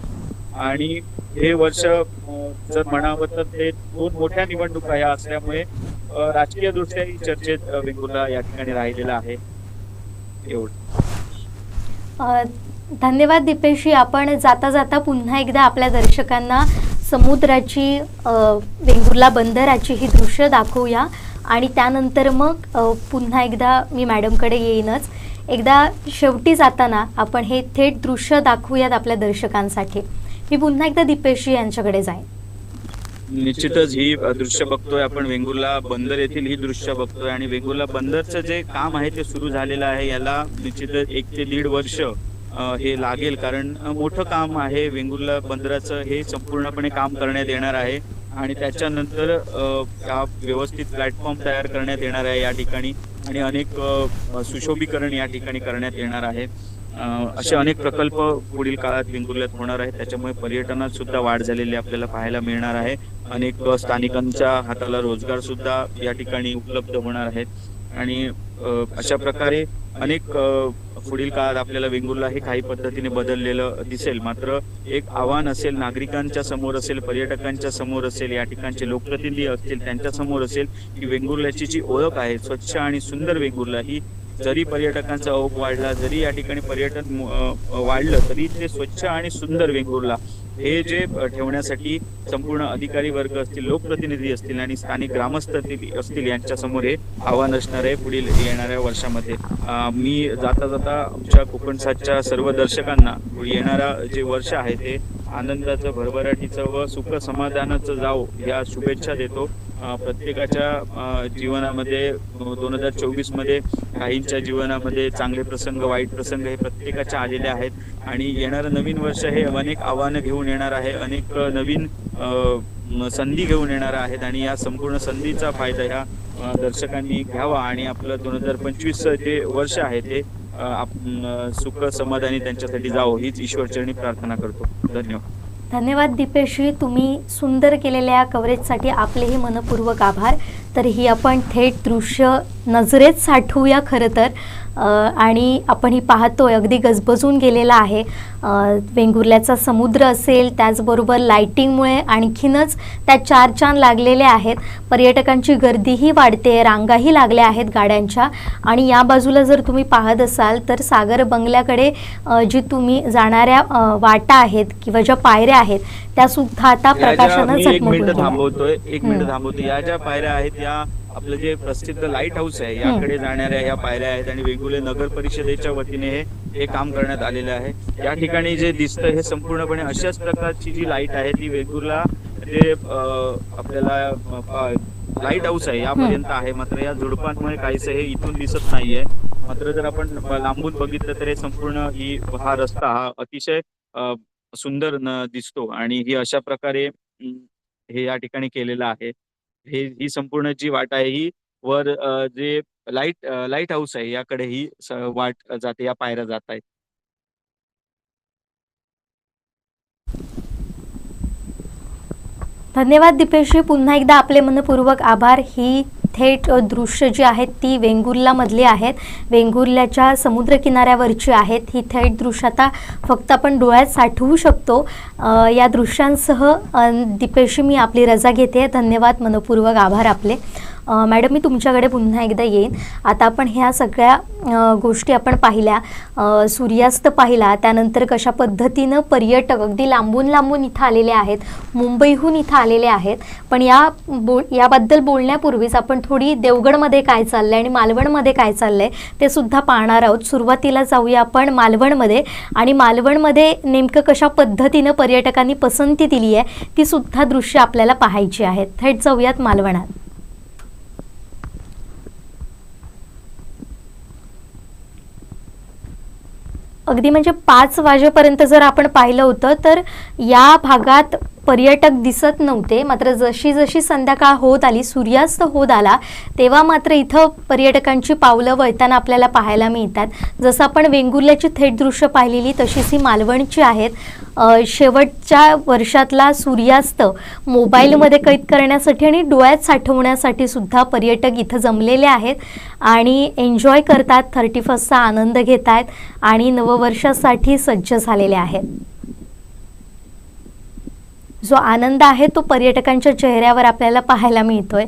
Speaker 2: आणि हे वर्ष जर म्हणावं तर ते 2 मोठ्या निवडणुका या असल्यामुळे राजकीय दृष्ट्याही चर्चेत वेंगुर्ला या ठिकाणी राहिलेला आहे. एवढं.
Speaker 1: धन्यवाद दीपेशी. आपण जाता जाता पुन्हा एकदा आपल्या दर्शकांना समुद्राची वेंगुर्ला बंदराची ही दृश्य दाखवूया आणि त्यानंतर मग पुन्हा एकदा मी मॅडमकडे येईनच. एकदा शेवटी जाताना आपण हे थेट दृश्य दाखवूयात आपल्या दर्शकांसाठी. मी पुन्हा एकदा दीपेशी यांच्याकडे जाईन.
Speaker 2: निश्चितच ही दृश्य बघतोय आपण, वेंगुर्ला बंदर येथील ही दृश्य बघतोय आणि वेंगुर्ला बंदरचं जे काम आहे ते सुरू झालेलं आहे. याला निश्चितच 1 ते 1.5 वर्ष हे लागेल, कारण मोठं काम आहे. वेंगुर्ला बंदराचं हे संपूर्णपणे काम करण्यात येणार आहे आणि त्याच्यानंतर व्यवस्थित प्लॅटफॉर्म तयार करण्यात येणार आहे या ठिकाणी आणि अनेक सुशोभीकरण या ठिकाणी करण्यात येणार आहे. असे अनेक प्रकल्प पुढील काळात वेंगुर्ल्यात होणार आहेत. त्याच्यामुळे पर्यटनात सुद्धा वाढ झालेली आपल्याला पाहायला मिळणार आहे. अनेक स्थानिकांच्या हाताला रोजगार सुद्धा या ठिकाणी उपलब्ध होणार आहेत आणि अशा प्रकारे अनेक पुढील काळात आपल्याला वेंगुर्ला हे काही पद्धतीने बदललेलं दिसेल. मात्र एक आव्हान असेल, नागरिकांच्या समोर असेल, पर्यटकांच्या समोर असेल, या ठिकाणचे लोकप्रतिनिधी असतील त्यांच्या समोर असेल की वेंगुर्ल्याची जी ओळख आहे स्वच्छ आणि सुंदर वेंगुर्ला ही, जरी पर्यटकांचा ओघ वाढला, जरी या ठिकाणी पर्यटन वाढलं, तरी ते स्वच्छ आणि सुंदर वेंगुर्ला हे जे ठेवण्यासाठी संपूर्ण अधिकारी वर्ग असतील, लोकप्रतिनिधी असतील आणि स्थानिक ग्रामस्थ असतील यांच्या समोर हे आव्हान असणार आहे पुढील येणाऱ्या वर्षामध्ये. मी जाता जाता आमच्या कोकणसातच्या सर्व दर्शकांना येणारा जे वर्ष आहे ते आनंदाचं, भरभराटीचं व सुख समाधानाचं जावो या शुभेच्छा देतो. प्रत्येकाच्या जीवनामध्ये 2024 मध्ये काहींच्या जीवनामध्ये चांगले प्रसंग, वाईट प्रसंग हे प्रत्येकाच्या आलेले आहेत आणि येणारं नवीन वर्ष हे अनेक आव्हानं घेऊन येणार आहे, अनेक नवीन संधी घेऊन येणार आहेत आणि या संपूर्ण संधीचा फायदा ह्या दर्शकांनी घ्यावा आणि आपलं 2025 जे वर्ष आहे ते सुख समाधानी त्यांच्यासाठी जावं हीच ईश्वरचरणी प्रार्थना करतो. धन्यवाद.
Speaker 1: धन्यवाद दीपेशी. तुम्ही सुंदर केलेल्या कव्हरेजसाठी आपलेही मनपूर्वक आभार. तर ही आपण थेट दृश्य नजरेत साठवूया खरं तर. आणि आपण ही पाहतोय अगदी गजबजून गेलेला आहे. वेंगुर्ल्याचा समुद्र असेल, त्याचबरोबर लाईटिंगमुळे आणखीनच त्या 4 चांद लागलेले आहेत. पर्यटकांची गर्दीही वाढते, रांगाही लागल्या आहेत गाड्यांच्या. आणि या बाजूला जर तुम्ही पाहत असाल तर सागर बंगल्याकडे जी तुम्ही जाणाऱ्या वाटा आहेत किंवा ज्या पायऱ्या आहेत त्या सुद्धा आता प्रकाशानं
Speaker 2: एक मिनिट
Speaker 1: झगमगून
Speaker 2: थांबवतोय. या ज्या पायऱ्या आहेत या आपलं जे प्रसिद्ध लाईट हाऊस आहे याकडे जाणाऱ्या या पायऱ्या आहेत आणि वेंगुर्ले नगर परिषदेच्या वतीने हे काम करण्यात आलेलं आहे. या ठिकाणी जे दिसतं हे संपूर्णपणे अशाच प्रकारची जी लाईट आहे ती वेंगुर्ला जे आपल्याला लाईट हाऊस आहे यापर्यंत आहे. मात्र या झुडपांमुळे काहीसं हे इथून दिसत नाहीये. मात्र जर आपण लांबून बघितलं तर हे संपूर्ण हा रस्ता हा अतिशय सुंदर दिसतो आणि ही अशा प्रकारे हे या ठिकाणी केलेलं आहे. ही संपूर्ण जी वाट आहे ही वर जे लाईट हाऊस आहे याकडे ही वाट जाते, या पायऱ्या जात आहेत.
Speaker 1: धन्यवाद दीपेशजी, पुन्हा एकदा आपले मनपूर्वक आभार. ही थेट दृश्य जी आहेत ती वेंगुर्लामधली आहेत, वेंगुर्ल्याच्या समुद्रकिनाऱ्यावरची आहेत. ही थेट दृश्य आता फक्त आपण डोळ्यात साठवू शकतो. या दृश्यांसह दीपेशजी मी आपली रजा घेते. धन्यवाद, मनपूर्वक आभार आपले. मॅडम मी तुमच्याकडे पुन्हा एकदा येईन. आता आपण ह्या सगळ्या गोष्टी आपण पाहिल्या, सूर्यास्त पाहिला, त्यानंतर कशा पद्धतीनं पर्यटक अगदी लांबून लांबून इथं आलेले आहेत, मुंबईहून इथं आलेले आहेत. पण याबद्दल बोलण्यापूर्वीच आपण थोडी देवगडमध्ये काय चाललं आहे आणि मालवणमध्ये काय चाललं आहे ते सुद्धा पाहणार आहोत. सुरुवातीला जाऊया आपण मालवणमध्ये, आणि मालवणमध्ये नेमकं कशा पद्धतीनं पर्यटकांनी पसंती दिली आहे ती सुद्धा दृश्य आपल्याला पाहायची आहेत. थेट जाऊयात मालवणात. अगदी म्हणजे 5 वाजेपर्यंत जर आपण पाहिलं होतं तर या भागात पर्यटक दिसत नव्हते. मात्र जशी जशी संध्याकाळ होत आली, सूर्यास्त होत आला, तेव्हा मात्र इथं पर्यटकांची पावलं वळताना आपल्याला पाहायला मिळतात. जसं आपण वेंगुर्ल्याची थेट दृश्य पाहिलेली तशीच ही मालवणची आहेत. शेवटच्या वर्षातला सूर्यास्त मोबाईलमध्ये कैद करण्यासाठी आणि डोळ्यात साठवण्यासाठी सुद्धा पर्यटक इथं जमलेले आहेत आणि एन्जॉय करतात, 31sta आनंद घेत आहेत आणि नववर्षासाठी सज्ज झालेले आहेत. जो आनंद आहे तो पर्यटकांच्या चेहऱ्यावर आपल्याला पाहायला मिळतोय.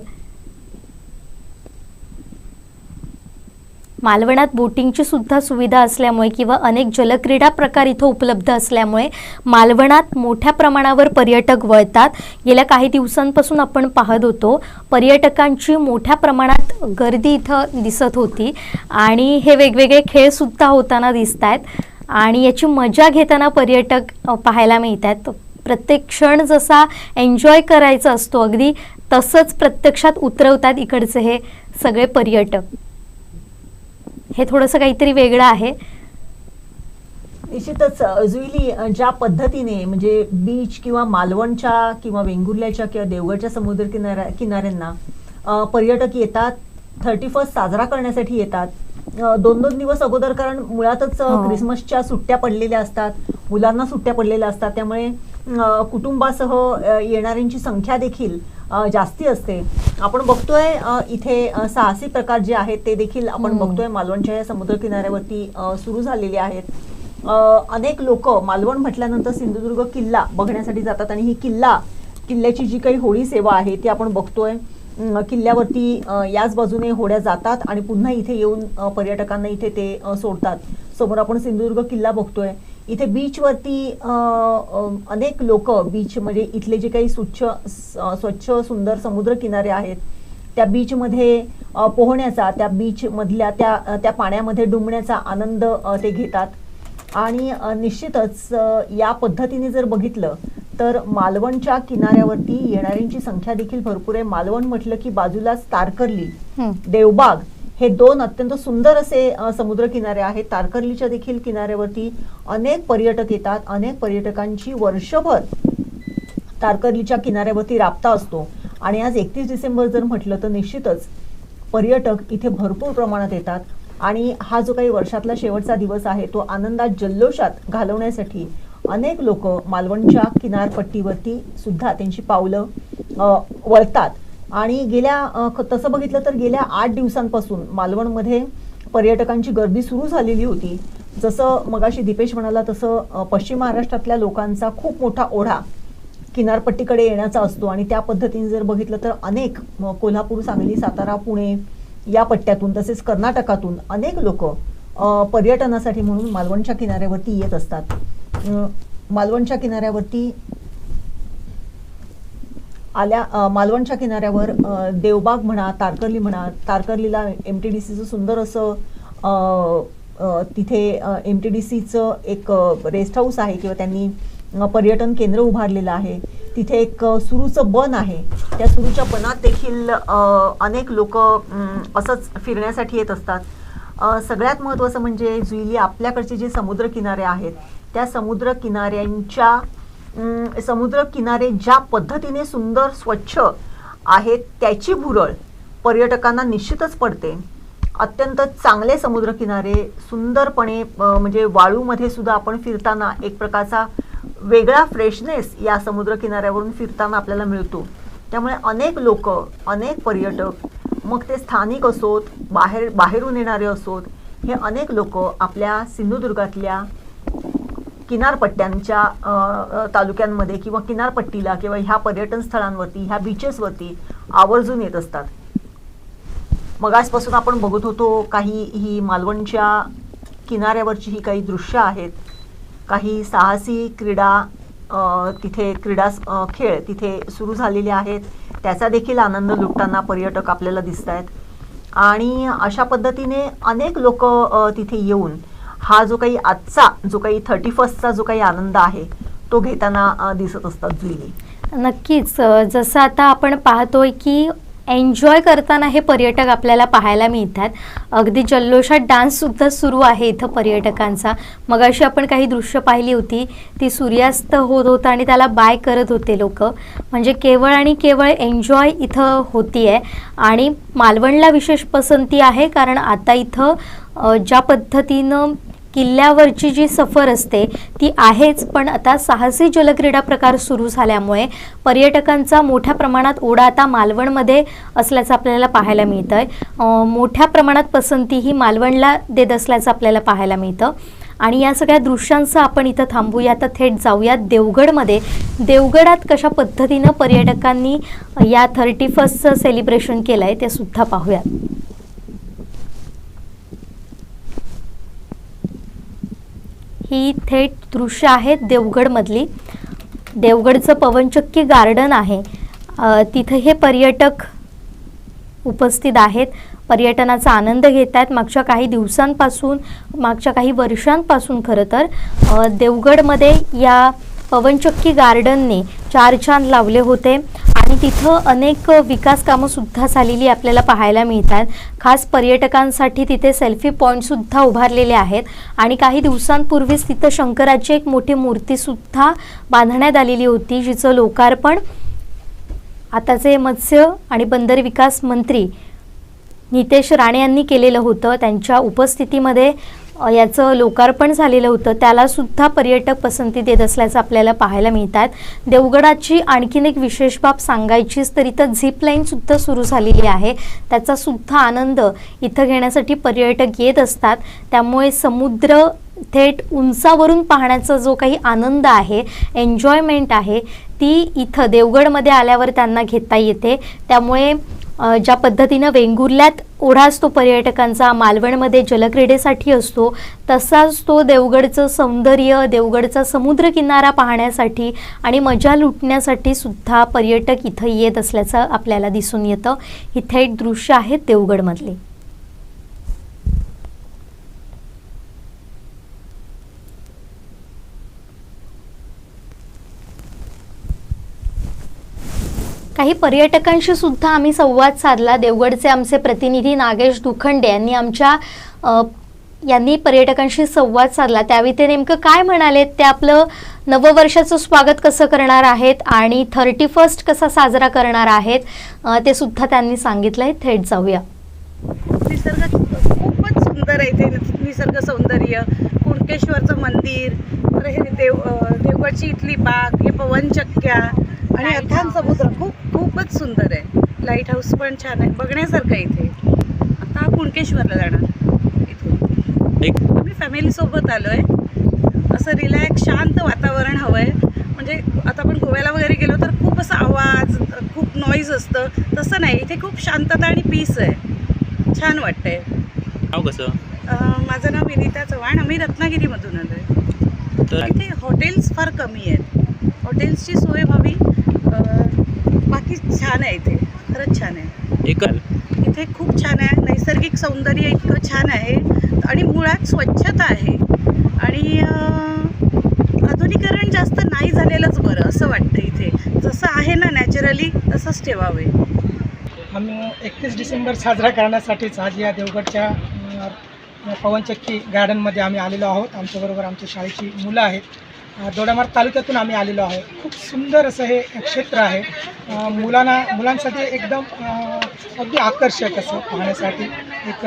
Speaker 1: मालवणात बोटिंगची सुद्धा सुविधा असल्यामुळे किंवा अनेक जलक्रीडा प्रकार इथं उपलब्ध असल्यामुळे मालवणात मोठ्या प्रमाणावर पर्यटक वळतात. गेल्या काही दिवसांपासून आपण पाहत होतो पर्यटकांची मोठ्या प्रमाणात गर्दी इथं दिसत होती आणि हे वेगवेगळे खेळ सुद्धा होताना दिसत आहेत आणि याची मजा घेताना पर्यटक पाहायला मिळतात. प्रत्येक क्षण जसा एन्जॉय करायचा असतो अगदी तसंच प्रत्यक्षात उतरवतात इकडचे हे सगळे पर्यटक. हे थोडंसं काहीतरी वेगळं आहे.
Speaker 3: निश्चितच जुईली ज्या पद्धतीने म्हणजे बीच किंवा मालवणच्या किंवा वेंगुर्ल्याच्या किंवा देवगडच्या समुद्र किनाऱ्यांना पर्यटक येतात, 31st साजरा करण्यासाठी येतात. 2-2 दिवस अगोदर, कारण मुळातच क्रिसमसच्या सुट्ट्या पडलेल्या असतात, मुलांना सुट्ट्या पडलेल्या असतात, त्यामुळे कुटुंबासह येणाऱ्यांची संख्या देखील जास्ती असते. आपण बघतोय इथे साहसी प्रकार जे आहेत ते देखील आपण बघतोय मालवणच्या या समुद्र किनाऱ्यावरती सुरू झालेले आहेत. अनेक लोक मालवण म्हटल्यानंतर सिंधुदुर्ग किल्ला बघण्यासाठी जातात आणि ही किल्ल्याची जी काही होडी सेवा आहे ती आपण बघतोय. किल्ल्यावरती याच बाजूने होड्या जातात आणि पुन्हा इथे येऊन पर्यटकांना इथे ते सोडतात. समोर आपण सिंधुदुर्ग किल्ला बघतोय. इथे बीचवरती अनेक लोक, बीच म्हणजे इथले जे काही स्वच्छ सुंदर समुद्र किनारे आहेत त्या बीचमध्ये पोहण्याचा, त्या बीच मधल्या त्या पाण्यामध्ये डुंबण्याचा आनंद ते घेतात. आणि निश्चितच या पद्धतीने जर बघितलं तर मालवणच्या किनाऱ्यावरती येणाऱ्यांची संख्या देखील भरपूर आहे. मालवण म्हटलं की बाजूलाच तारकर्ली, देवबाग हे 2 अत्यंत सुंदर असे समुद्र किनारे आहेत. तारकर्लीच्या देखील किनाऱ्यावरती अनेक पर्यटक येतात. अनेक पर्यटकांची वर्षभर तारकर्लीच्या किनाऱ्यावरती राबता असतो आणि आज 31 डिसेंबर जर म्हटलं तर निश्चितच पर्यटक इथे भरपूर प्रमाणात येतात आणि हा जो काही वर्षातला शेवटचा दिवस आहे तो आनंदात जल्लोषात घालवण्यासाठी अनेक लोक मालवणच्या किनारपट्टीवरती सुद्धा त्यांची पावलं वळतात. आणि तसं बघितलं तर गेल्या 8 दिवसांपासून मालवणमध्ये पर्यटकांची गर्दी सुरू झालेली होती. जसं मगाशी दीपेश म्हणाला तसं पश्चिम महाराष्ट्रातल्या लोकांचा खूप मोठा ओढा किनारपट्टीकडे येण्याचा असतो आणि त्या पद्धतीने जर बघितलं तर अनेक कोल्हापूर, सांगली, सातारा, पुणे या पट्ट्यातून तसेच कर्नाटकातून अनेक लोक पर्यटनासाठी म्हणून मालवणच्या किनाऱ्यावरती येत असतात. मालवणच्या किनाऱ्यावरती मालवणच्या किनाऱ्यावर देवबाग म्हणा, तारकर्ली म्हणा, तारकर्लीला MTDCचं सुंदर असं तिथे MTDCचं एक रेस्ट हाऊस आहे किंवा त्यांनी पर्यटन केंद्र उभारलेलं आहे. तिथे एक सुरूचं बन आहे. त्या सुरूच्या बनात देखील अनेक लोक असंच फिरण्यासाठी येत असतात. सगळ्यात महत्त्वाचं म्हणजे जुईली आपल्याकडचे जे समुद्रकिनारे आहेत त्या समुद्रकिनारे ज्या पद्धतीने सुंदर स्वच्छ आहेत त्याची भुरळ पर्यटकांना निश्चितच पडते. अत्यंत चांगले समुद्रकिनारे सुंदरपणे म्हणजे वाळूमध्ये सुद्धा आपण फिरताना एक प्रकारचा वेगळा फ्रेशनेस या समुद्रकिनाऱ्यावरून फिरताना आपल्याला मिळतो. त्यामुळे अनेक लोक, अनेक पर्यटक, मग ते स्थानिक असोत, बाहेरून येणारे असोत, हे अनेक लोक आपल्या सिंधुदुर्गातल्या किनारपट्ट्यांच्या तालुक्यांमध्ये किंवा किनारपट्टीला किंवा ह्या पर्यटन स्थळांवरती, ह्या बीचेसवरती आवर्जून येत असतात. मगासपासून आपण बघत होतो ही मालवणच्या किनाऱ्यावरची ही काही दृश्य आहेत. काही साहसी खेळ तिथे सुरू झालेले आहेत. त्याचा देखील आनंद लुटताना पर्यटक आपल्याला दिसत आहेत. आणि अशा पद्धतीने अनेक लोक तिथे येऊन हा जो काही आजचा जो काही 31st जो काही आनंद आहे तो घेताना दिसत असतात जुईली.
Speaker 1: नक्कीच. जसं आता आपण पाहतोय की एन्जॉय करताना हे पर्यटक आपल्याला पाहायला मिळतात. अगदी जल्लोषात डान्ससुद्धा सुरू आहे इथं पर्यटकांचा. मगाशी आपण काही दृश्य पाहिली होती, ती सूर्यास्त होत होता आणि त्याला बाय करत होते लोक. म्हणजे केवळ आणि केवळ एन्जॉय इथं होती आहे. आणि मालवणला विशेष पसंती आहे कारण आता इथं ज्या पद्धतीनं किल्ल्यावरची जी सफर असते ती आहेच, पण आता साहसी जलक्रीडा प्रकार सुरू झाल्यामुळे पर्यटकांचा मोठ्या प्रमाणात ओढा आता मालवणमध्ये असल्याचं आपल्याला पाहायला मिळतं आहे. मोठ्या प्रमाणात पसंती ही मालवणला देत असल्याचं आपल्याला पाहायला मिळतं. आणि या सगळ्या दृश्यांचं आपण इथं थांबूया, आता थेट जाऊयात देवगडमध्ये. देवगडात कशा पद्धतीनं पर्यटकांनी या 31st सेलिब्रेशन केलं आहे ते सुद्धा पाहूयात. ही थेट दृश्य आहेत देवगडमधली. देवगडचं पवनचक्की गार्डन आहे. तिथे हे पर्यटक उपस्थित आहेत, पर्यटनाचा आनंद घेत आहेत. मागच्या काही वर्षांपासून खरं तर देवगडमध्ये या पवनचक्की गार्डनने 4 चांद लावले होते आणि तिथं अनेक विकास कामं सुद्धा झालेली आपल्याला पाहायला मिळतात. खास पर्यटकांसाठी तिथे सेल्फी पॉईंटसुद्धा उभारलेले आहेत. आणि काही दिवसांपूर्वीच तिथं शंकराची एक मोठी मूर्तीसुद्धा बांधण्यात आलेली होती, जिचं लोकार्पण आताचे मत्स्य आणि बंदर विकास मंत्री नितेश राणे यांनी केलेलं होतं. त्यांच्या उपस्थितीमध्ये याचं लोकार्पण झालेलं होतं. त्याला सुद्धा पर्यटक पसंती देत असल्याचं आपल्याला पाहायला मिळतात. देवगडाची आणखीन एक विशेष बाब सांगायचीच तर इथं झिपलाईनसुद्धा सुरू झालेली आहे. त्याचा सुद्धा आनंद इथं घेण्यासाठी पर्यटक येत असतात. त्यामुळे समुद्र थेट उंचावरून पाहण्याचा जो काही आनंद आहे, एन्जॉयमेंट आहे, ती इथं देवगडमध्ये आल्यावर त्यांना घेता येते. त्यामुळे ज्या पद्धतीनं वेंगुर्ल्यात ओढा असतो पर्यटकांचा, मालवणमध्ये जलक्रीडेसाठी असतो, तसाच तो देवगडचं सौंदर्य, देवगडचा समुद्रकिनारा पाहण्यासाठी आणि मजा लुटण्यासाठी सुद्धा पर्यटक इथं येत असल्याचं आपल्याला दिसून येतं. ही थेट दृश्य आहेत देवगडमधली. काही पर्यटकांशी सुद्धा आम्ही संवाद साधला. देवगडचे आमचे प्रतिनिधी नागेश दुखंडे यांनी पर्यटकांशी संवाद साधला. त्यावेळी ते नेमकं काय म्हणाले, ते आपलं नववर्षाचं स्वागत कसं करणार आहेत आणि 31st कसा साजरा करणार आहेत ते सुद्धा त्यांनी सांगितलंय. थेट जाऊया.
Speaker 6: निसर्ग खूपच सुंदर आहे इथे. निसर्ग सौंदर्य, कुणकेश्वरचं मंदिर, हे देवगडची इथली बाग, हे पवनचक्क्या आणि अथान समुद्र खूपच सुंदर आहे. लाईट हाऊस पण छान आहे, बघण्यासारखं आहे इथे. आता कुणकेश्वरला जाणार इथून. आम्ही फॅमिलीसोबत आलो आहे. असं रिलॅक्स शांत वातावरण हवं आहे. म्हणजे आता आपण गोव्याला वगैरे गेलो तर खूप असा आवाज, खूप नॉईज असतं, तसं नाही. इथे खूप शांतता आणि पीस आहे. छान वाटतंय.
Speaker 2: नाव कसं?
Speaker 6: माझं नाव विनीता चव्हाण. आम्ही रत्नागिरीमधून आलो आहे. इथे हॉटेल्स फार कमी आहेत. हॉटेल्सची सोय व्हावी. बाकी की छान आहे इथे, खरंच छान आहे.
Speaker 2: एकल
Speaker 6: इथे खूप छान आहे, नैसर्गिक सौंदर्य इतकं छान आहे आणि मुळात स्वच्छता आहे आणि आधुनिकीकरण जास्त नाही झालेलंच बरं असं वाटतं. इथे जसं आहे ना नॅचरली तसंच ठेवावे.
Speaker 7: आम्ही 31 डिसेंबर साजरा करण्यासाठीच आज या देवगडच्या पवनचक्की गार्डनमध्ये आम्ही आलेलो आहोत. आमच्याबरोबर आमच्या शाळेची मुलं आहेत. दोडामार्ग तालुक्यातून आम्ही आलेलो आहे. खूप सुंदर असं हे क्षेत्र आहे. मुलांसाठी एकदम अगदी आकर्षक असं पाहण्यासाठी एक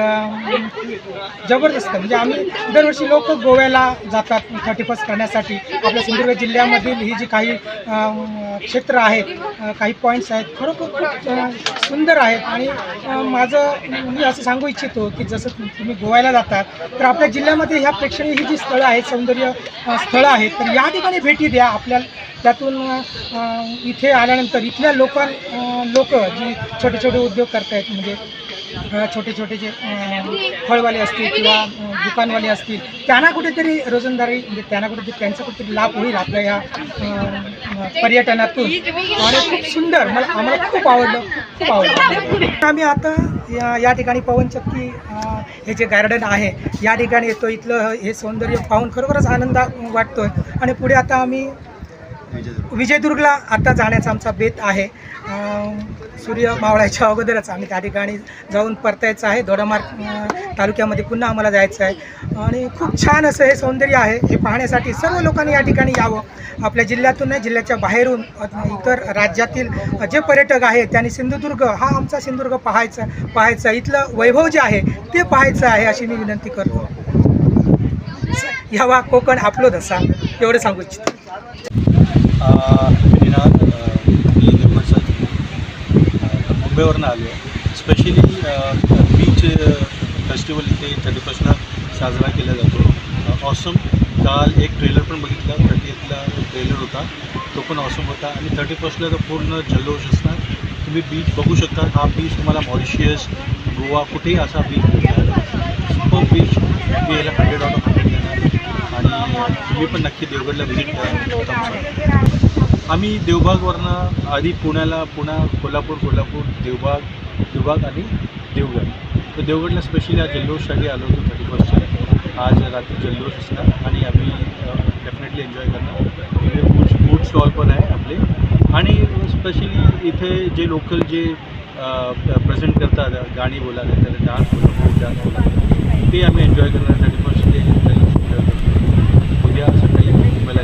Speaker 7: जबरदस्त. म्हणजे आम्ही दरवर्षी लोक गोव्याला जातात 31st करण्यासाठी. आपल्या सिंधुदुर्ग जिल्ह्यामधील ही जी काही क्षेत्र आहेत, काही पॉईंट्स आहेत, खरोखर खूप सुंदर आहेत. आणि मी असं सांगू इच्छितो की जसं तुम्ही गोव्याला जातात तर आपल्या जिल्ह्यामध्ये ह्या प्रेक्षणीय ही जी स्थळं आहेत, सौंदर्य स्थळं आहेत, तर या ठिकाणी भेटी द्या. आपल्याला त्यातून इथे आल्यानंतर इथल्या लोक जी छोटे छोटे उद्योग करतायत, म्हणजे छोटे छोटे जे फळवाले असतील किंवा दुकानवाले असतील, त्यांना कुठेतरी रोजंदारी, म्हणजे त्यांना कुठेतरी त्यांचा कुठेतरी लाभ होईल आपल्या ह्या पर्यटनातून. आणि खूप सुंदर, आम्हाला खूप आवडलं. आम्ही आता या ठिकाणी पवनचक्की हे जे गार्डन आहे या ठिकाणी येतो. इथलं हे सौंदर्य पाहून खरोखरच आनंद वाटतोय. आणि पुढे आता आम्ही विजयदुर्गला आता जाण्याचा आमचा बेत आहे. सूर्य मावळायच्या अगोदरच आम्ही त्या ठिकाणी जाऊन परतायचं आहे. दोडामार्ग तालुक्यामध्ये पुन्हा आम्हाला जायचं आहे. आणि खूप छान असं हे सौंदर्य आहे. हे पाहण्यासाठी सर्व लोकांनी या ठिकाणी यावं. आपल्या जिल्ह्यातून नाही, जिल्ह्याच्या बाहेरून इतर राज्यातील जे पर्यटक आहेत त्यांनी सिंधुदुर्ग हा आमचा सिंधुदुर्ग पाहायचा, इथलं वैभव जे आहे ते पाहायचं आहे अशी मी विनंती करतो. यावा कोकण आपलो धसा, एवढं सांगू इच्छितो.
Speaker 8: मी देवगडचा मुंबईवरनं आलो आहे. स्पेशली बीच फेस्टिवल इथे 31st साजरा केला जातो. ऑसम. काल एक ट्रेलर पण बघितला, 30thला ट्रेलर होता, तो पण ऑसम होता. आणि 31stला तर पूर्ण जल्लोष असणार. तुम्ही बीच बघू शकता. हा बीच तुम्हाला मॉरिशियस, गोवा कुठेही असा बीच भेटणार. Super beach. मी याला 100/100 देणार. आणि तुम्ही पण नक्की देवगडला व्हिजिट करा. आम्ही देवबागवरनं आधी पुणा, कोल्हापूर, देवबाग आणि देवगड. तर देवगडला स्पेशली आज जल्लोषसाठी आलो होतो 31st. आज रात्री जल्लोष असणार आणि आम्ही डेफिनेटली एन्जॉय करणार. इथे फूड स्टॉल पण आहे आपले. आणि स्पेशली इथे जे लोकल जे प्रेझेंट करतात, गाणी बोला, त्याला डान्स बोला, ते आम्ही एन्जॉय करणार 31st डे. उद्या सकाळी मुंबईला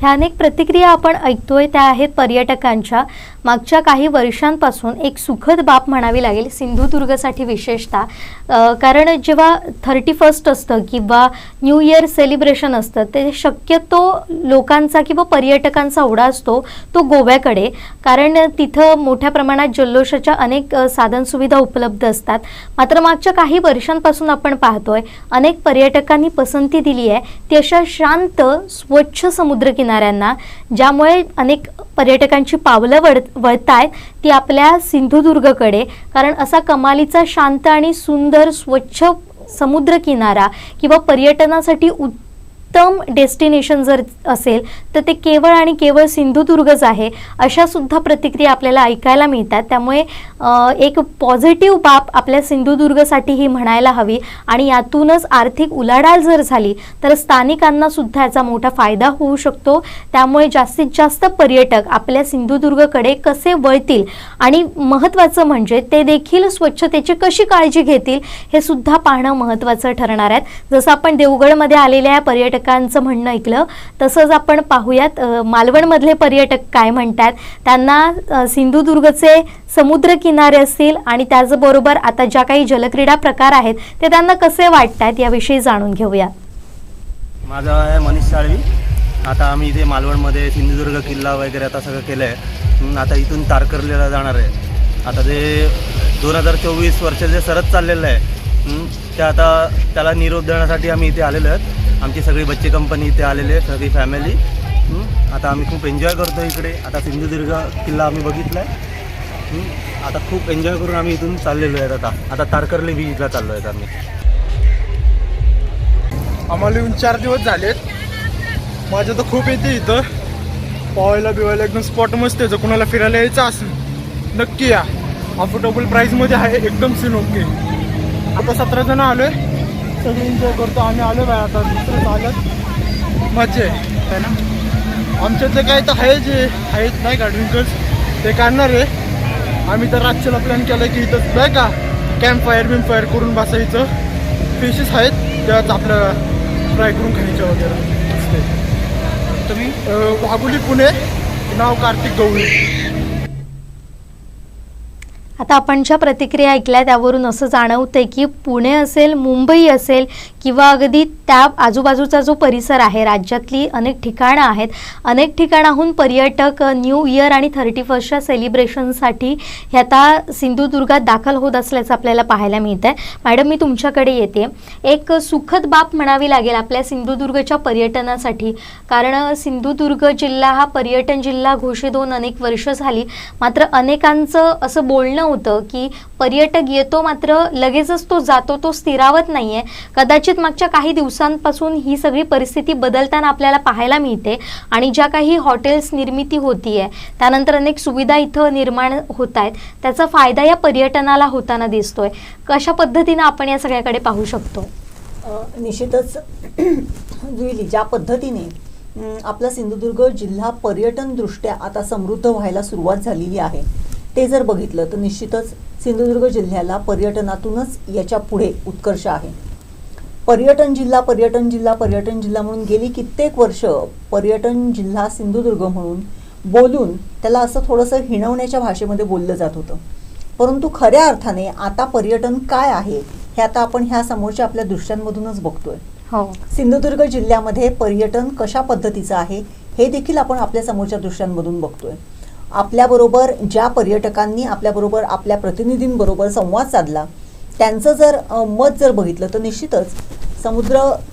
Speaker 1: ह्या अनेक प्रतिक्रिया आपण ऐकतोय त्या आहेत पर्यटकांच्या. मागच्या काही वर्षांपासून एक सुखद बाब म्हणावी लागेल सिंधुदुर्गसाठी विशेषतः, कारण जेव्हा 31st असतं किंवा न्यू इयर सेलिब्रेशन असतं ते शक्यतो लोकांचा किंवा पर्यटकांचा ओढा असतो तो गोव्याकडे, कारण तिथं मोठ्या प्रमाणात जल्लोषाच्या अनेक साधनसुविधा उपलब्ध असतात. मात्र मागच्या काही वर्षांपासून आपण पाहतोय अनेक पर्यटकांनी पसंती दिली आहे ती अशा शांत स्वच्छ समुद्रकिनाऱ्यांना, ज्यामुळे अनेक पर्यटकांची पावलं वळतायत ती आपल्या सिंधुदुर्गकडे. कारण असा कमालीचा शांत आणि सुंदर स्वच्छ समुद्रकिनारा किंवा पर्यटनासाठी उत्तम डेस्टिनेशन जर असेल तर ते केवळ आणि केवळ सिंधुदुर्गच आहे, अशा सुद्धा प्रतिक्रिया आपल्याला ऐकायला मिळतात. त्यामुळे एक पॉझिटिव्ह बाब आपल्या सिंधुदुर्गसाठीही म्हणायला हवी. आणि यातूनच आर्थिक उलाढाल जर झाली तर स्थानिकांना सुद्धा याचा मोठा फायदा होऊ शकतो. त्यामुळे जास्तीत जास्त पर्यटक आपल्या सिंधुदुर्गकडे कसे वळतील आणि महत्त्वाचं म्हणजे ते देखील स्वच्छतेची कशी काळजी घेतील हे सुद्धा पाहणं महत्त्वाचं ठरणार आहे. जसं आपण देवगडमध्ये आलेल्या पर्यटकांचं म्हणणं ऐकलं तसंच आपण पाहूयात मालवणमधले पर्यटक काय म्हणतात. त्यांना सिंधुदुर्गचे समुद्र किनारे असतील आणि त्याचबरोबर आता ज्या काही जलक्रीडा प्रकार आहेत ते त्यांना कसे वाटतात याविषयी जाणून घेऊया.
Speaker 9: माझं आहे मनीष साळवी. आता आम्ही इथे मालवणमध्ये सिंधुदुर्ग किल्ला वगैरे आता सगळं केलं आहे. आता इथून तारकर्लीला जाणार आहे. आता ते 2024 वर्ष जे सरत चाललेलं आहे ते आता त्याला निरोप देण्यासाठी आम्ही इथे आलेलो आहेत. आमची सगळी बच्चे कंपनी इथे आलेली आहे, सगळी फॅमिली. आता आम्ही खूप एन्जॉय करतो इकडे. आता सिंधुदुर्ग किल्ला आम्ही बघितला आहे. आता खूप एन्जॉय करून आम्ही इथून चाललेलो आहेत. आता तारकर्ली बीचला चाललो आहेत आम्ही.
Speaker 10: आम्हाला येऊन 4 दिवस झालेत. माझं तर खूप येते इथं.
Speaker 7: पोहायला बिवायला एकदम स्पॉट मस्त आहे. जर कुणाला फिरायला यायचं असेल नक्की या. अफोर्डेबल प्राईसमध्ये आहे, एकदम सीन ओके. आता 17 जण आलो आहे, सगळे एन्जॉय करतो. आम्ही आलो बाय आता दुसरं आलं, मजा आहे ना. आमच्यातले काय तर आहे जे आहेत नाही का ड्रिंकर्स, ते काढणार आहे. आम्ही तर रातच्याला प्लॅन केला की इथंच नाही का कॅम्प फायर करून बसायचं. फिशेस आहेत त्याच आपल्याला फ्राय करून खायच्या वगैरे. तुम्ही वाघोली पुणे, नाव कार्तिक गवळी.
Speaker 1: आता आपण ज्या प्रतिक्रिया ऐकल्या त्यावरून असं जाणवतंय की पुणे असेल, मुंबई असेल किंवा अगदी त्या आजूबाजूचा जो परिसर आहे, राज्यातली अनेक ठिकाणं आहेत, अनेक ठिकाणाहून पर्यटक न्यू इयर आणि 31st सेलिब्रेशनसाठी हे आता सिंधुदुर्गात दाखल होत असल्याचं आपल्याला पाहायला मिळतं आहे. मॅडम, मी तुमच्याकडे येते. एक सुखद बाब म्हणावी लागेल आपल्या सिंधुदुर्गच्या पर्यटनासाठी, कारण सिंधुदुर्ग जिल्हा हा पर्यटन जिल्हा घोषित होऊन अनेक वर्ष झाली. मात्र अनेकांचं असं बोलणं होतं की पर्यटक येतो मात्र लगेचच तो जातो, तो स्थिरावत नाहीये. कदाचित मागच्या काही दिवसांपासून ही सगळी परिस्थिती बदलताना आपल्याला पाहायला मिळते आणि ज्या काही हॉटेल्स निर्मिती होतीये, त्यानंतर अनेक सुविधा इथं निर्माण होत आहेत, त्याचा फायदा या पर्यटनाला होताना दिसतोय. कशा पद्धतीने आपण या सगळ्याकडे पाहू शकतो?
Speaker 3: निश्चितच जुईली, ज्या पद्धतीने आपला सिंधुदुर्ग जिल्हा पर्यटनदृष्ट्या आता समृद्ध व्हायला सुरुवात झालेली आहे, ते जर बघितलं तर निश्चितच सिंधुदुर्ग जिल्ह्याला पर्यटनातूनच याच्या पुढे उत्कर्ष आहे. पर्यटन जिल्हा म्हणून गेली कित्येक वर्ष पर्यटन जिल्हा सिंधुदुर्ग म्हणून बोलून त्याला असं थोडंसं हिणवण्याच्या भाषेमध्ये बोललं जात होतं. परंतु खऱ्या अर्थाने आता पर्यटन काय आहे हे आता आपण ह्या समोरच्या आपल्या दृश्यांमधूनच बघतोय. सिंधुदुर्ग जिल्ह्यामध्ये पर्यटन कशा पद्धतीचं आहे हे देखील आपण आपल्या समोरच्या दृश्यांमधून बघतोय. आपल्याबरोबर ज्या पर्यटकांनी आपल्याबरोबर आपल्या प्रतिनिधींबरोबर संवाद साधला, त्यांचं जर मत जर बघितलं तर निश्चितच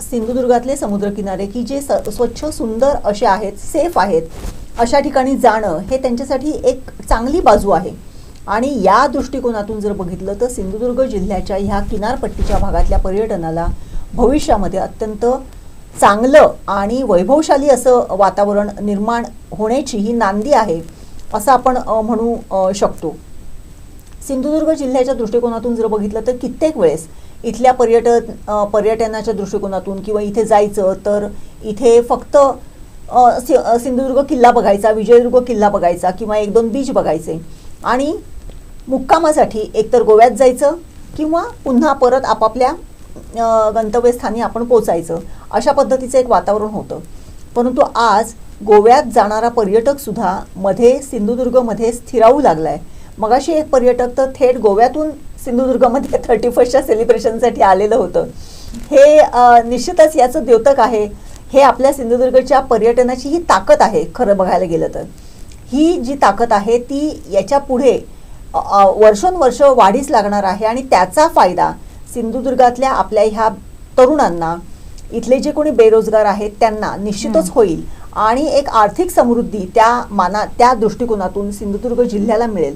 Speaker 3: सिंधुदुर्गातले समुद्रकिनारे की जे स्वच्छ सुंदर असे आहेत, सेफ आहेत, अशा ठिकाणी जाणं हे त्यांच्यासाठी एक चांगली बाजू आहे. आणि या दृष्टिकोनातून जर बघितलं तर सिंधुदुर्ग जिल्ह्याच्या ह्या किनारपट्टीच्या भागातल्या पर्यटनाला भविष्यामध्ये अत्यंत चांगलं आणि वैभवशाली असं वातावरण निर्माण होण्याची ही नांदी आहे असं आपण म्हणू शकतो. सिंधुदुर्ग जिल्ह्याच्या दृष्टिकोनातून जर बघितलं तर कित्येक वेळेस इथल्या पर्यटनाच्या दृष्टिकोनातून किंवा इथे जायचं तर इथे फक्त सिंधुदुर्ग किल्ला बघायचा, विजयदुर्ग किल्ला बघायचा किंवा 1-2 बीच बघायचे आणि मुक्कामासाठी एकतर गोव्यात जायचं किंवा पुन्हा परत आपापल्या गंतव्यस्थानी आपण पोचायचं, अशा पद्धतीचं एक वातावरण होतं. परंतु आज गोव्यात जाणारा पर्यटक सुद्धा मध्ये सिंधुदुर्गमध्ये स्थिरावू लागलाय. मगाशी एक पर्यटक तर थेट गोव्यातून सिंधुदुर्गमध्ये 31st सेलिब्रेशनसाठी आलेलं होतं. हे निश्चितच याचं द्योतक आहे. हे आपल्या सिंधुदुर्गच्या पर्यटनाची ही ताकद आहे. खरं बघायला गेलं तर ही जी ताकद आहे ती याच्या पुढे वर्षोनवर्ष वाढीस लागणार आहे आणि त्याचा फायदा सिंधुदुर्गातल्या आपल्या ह्या तरुणांना, इथले जे कोणी बेरोजगार आहेत त्यांना निश्चितच होईल आणि एक आर्थिक समृद्धी त्या दृष्टिकोनातून सिंधुदुर्ग जिल्ह्याला मिळेल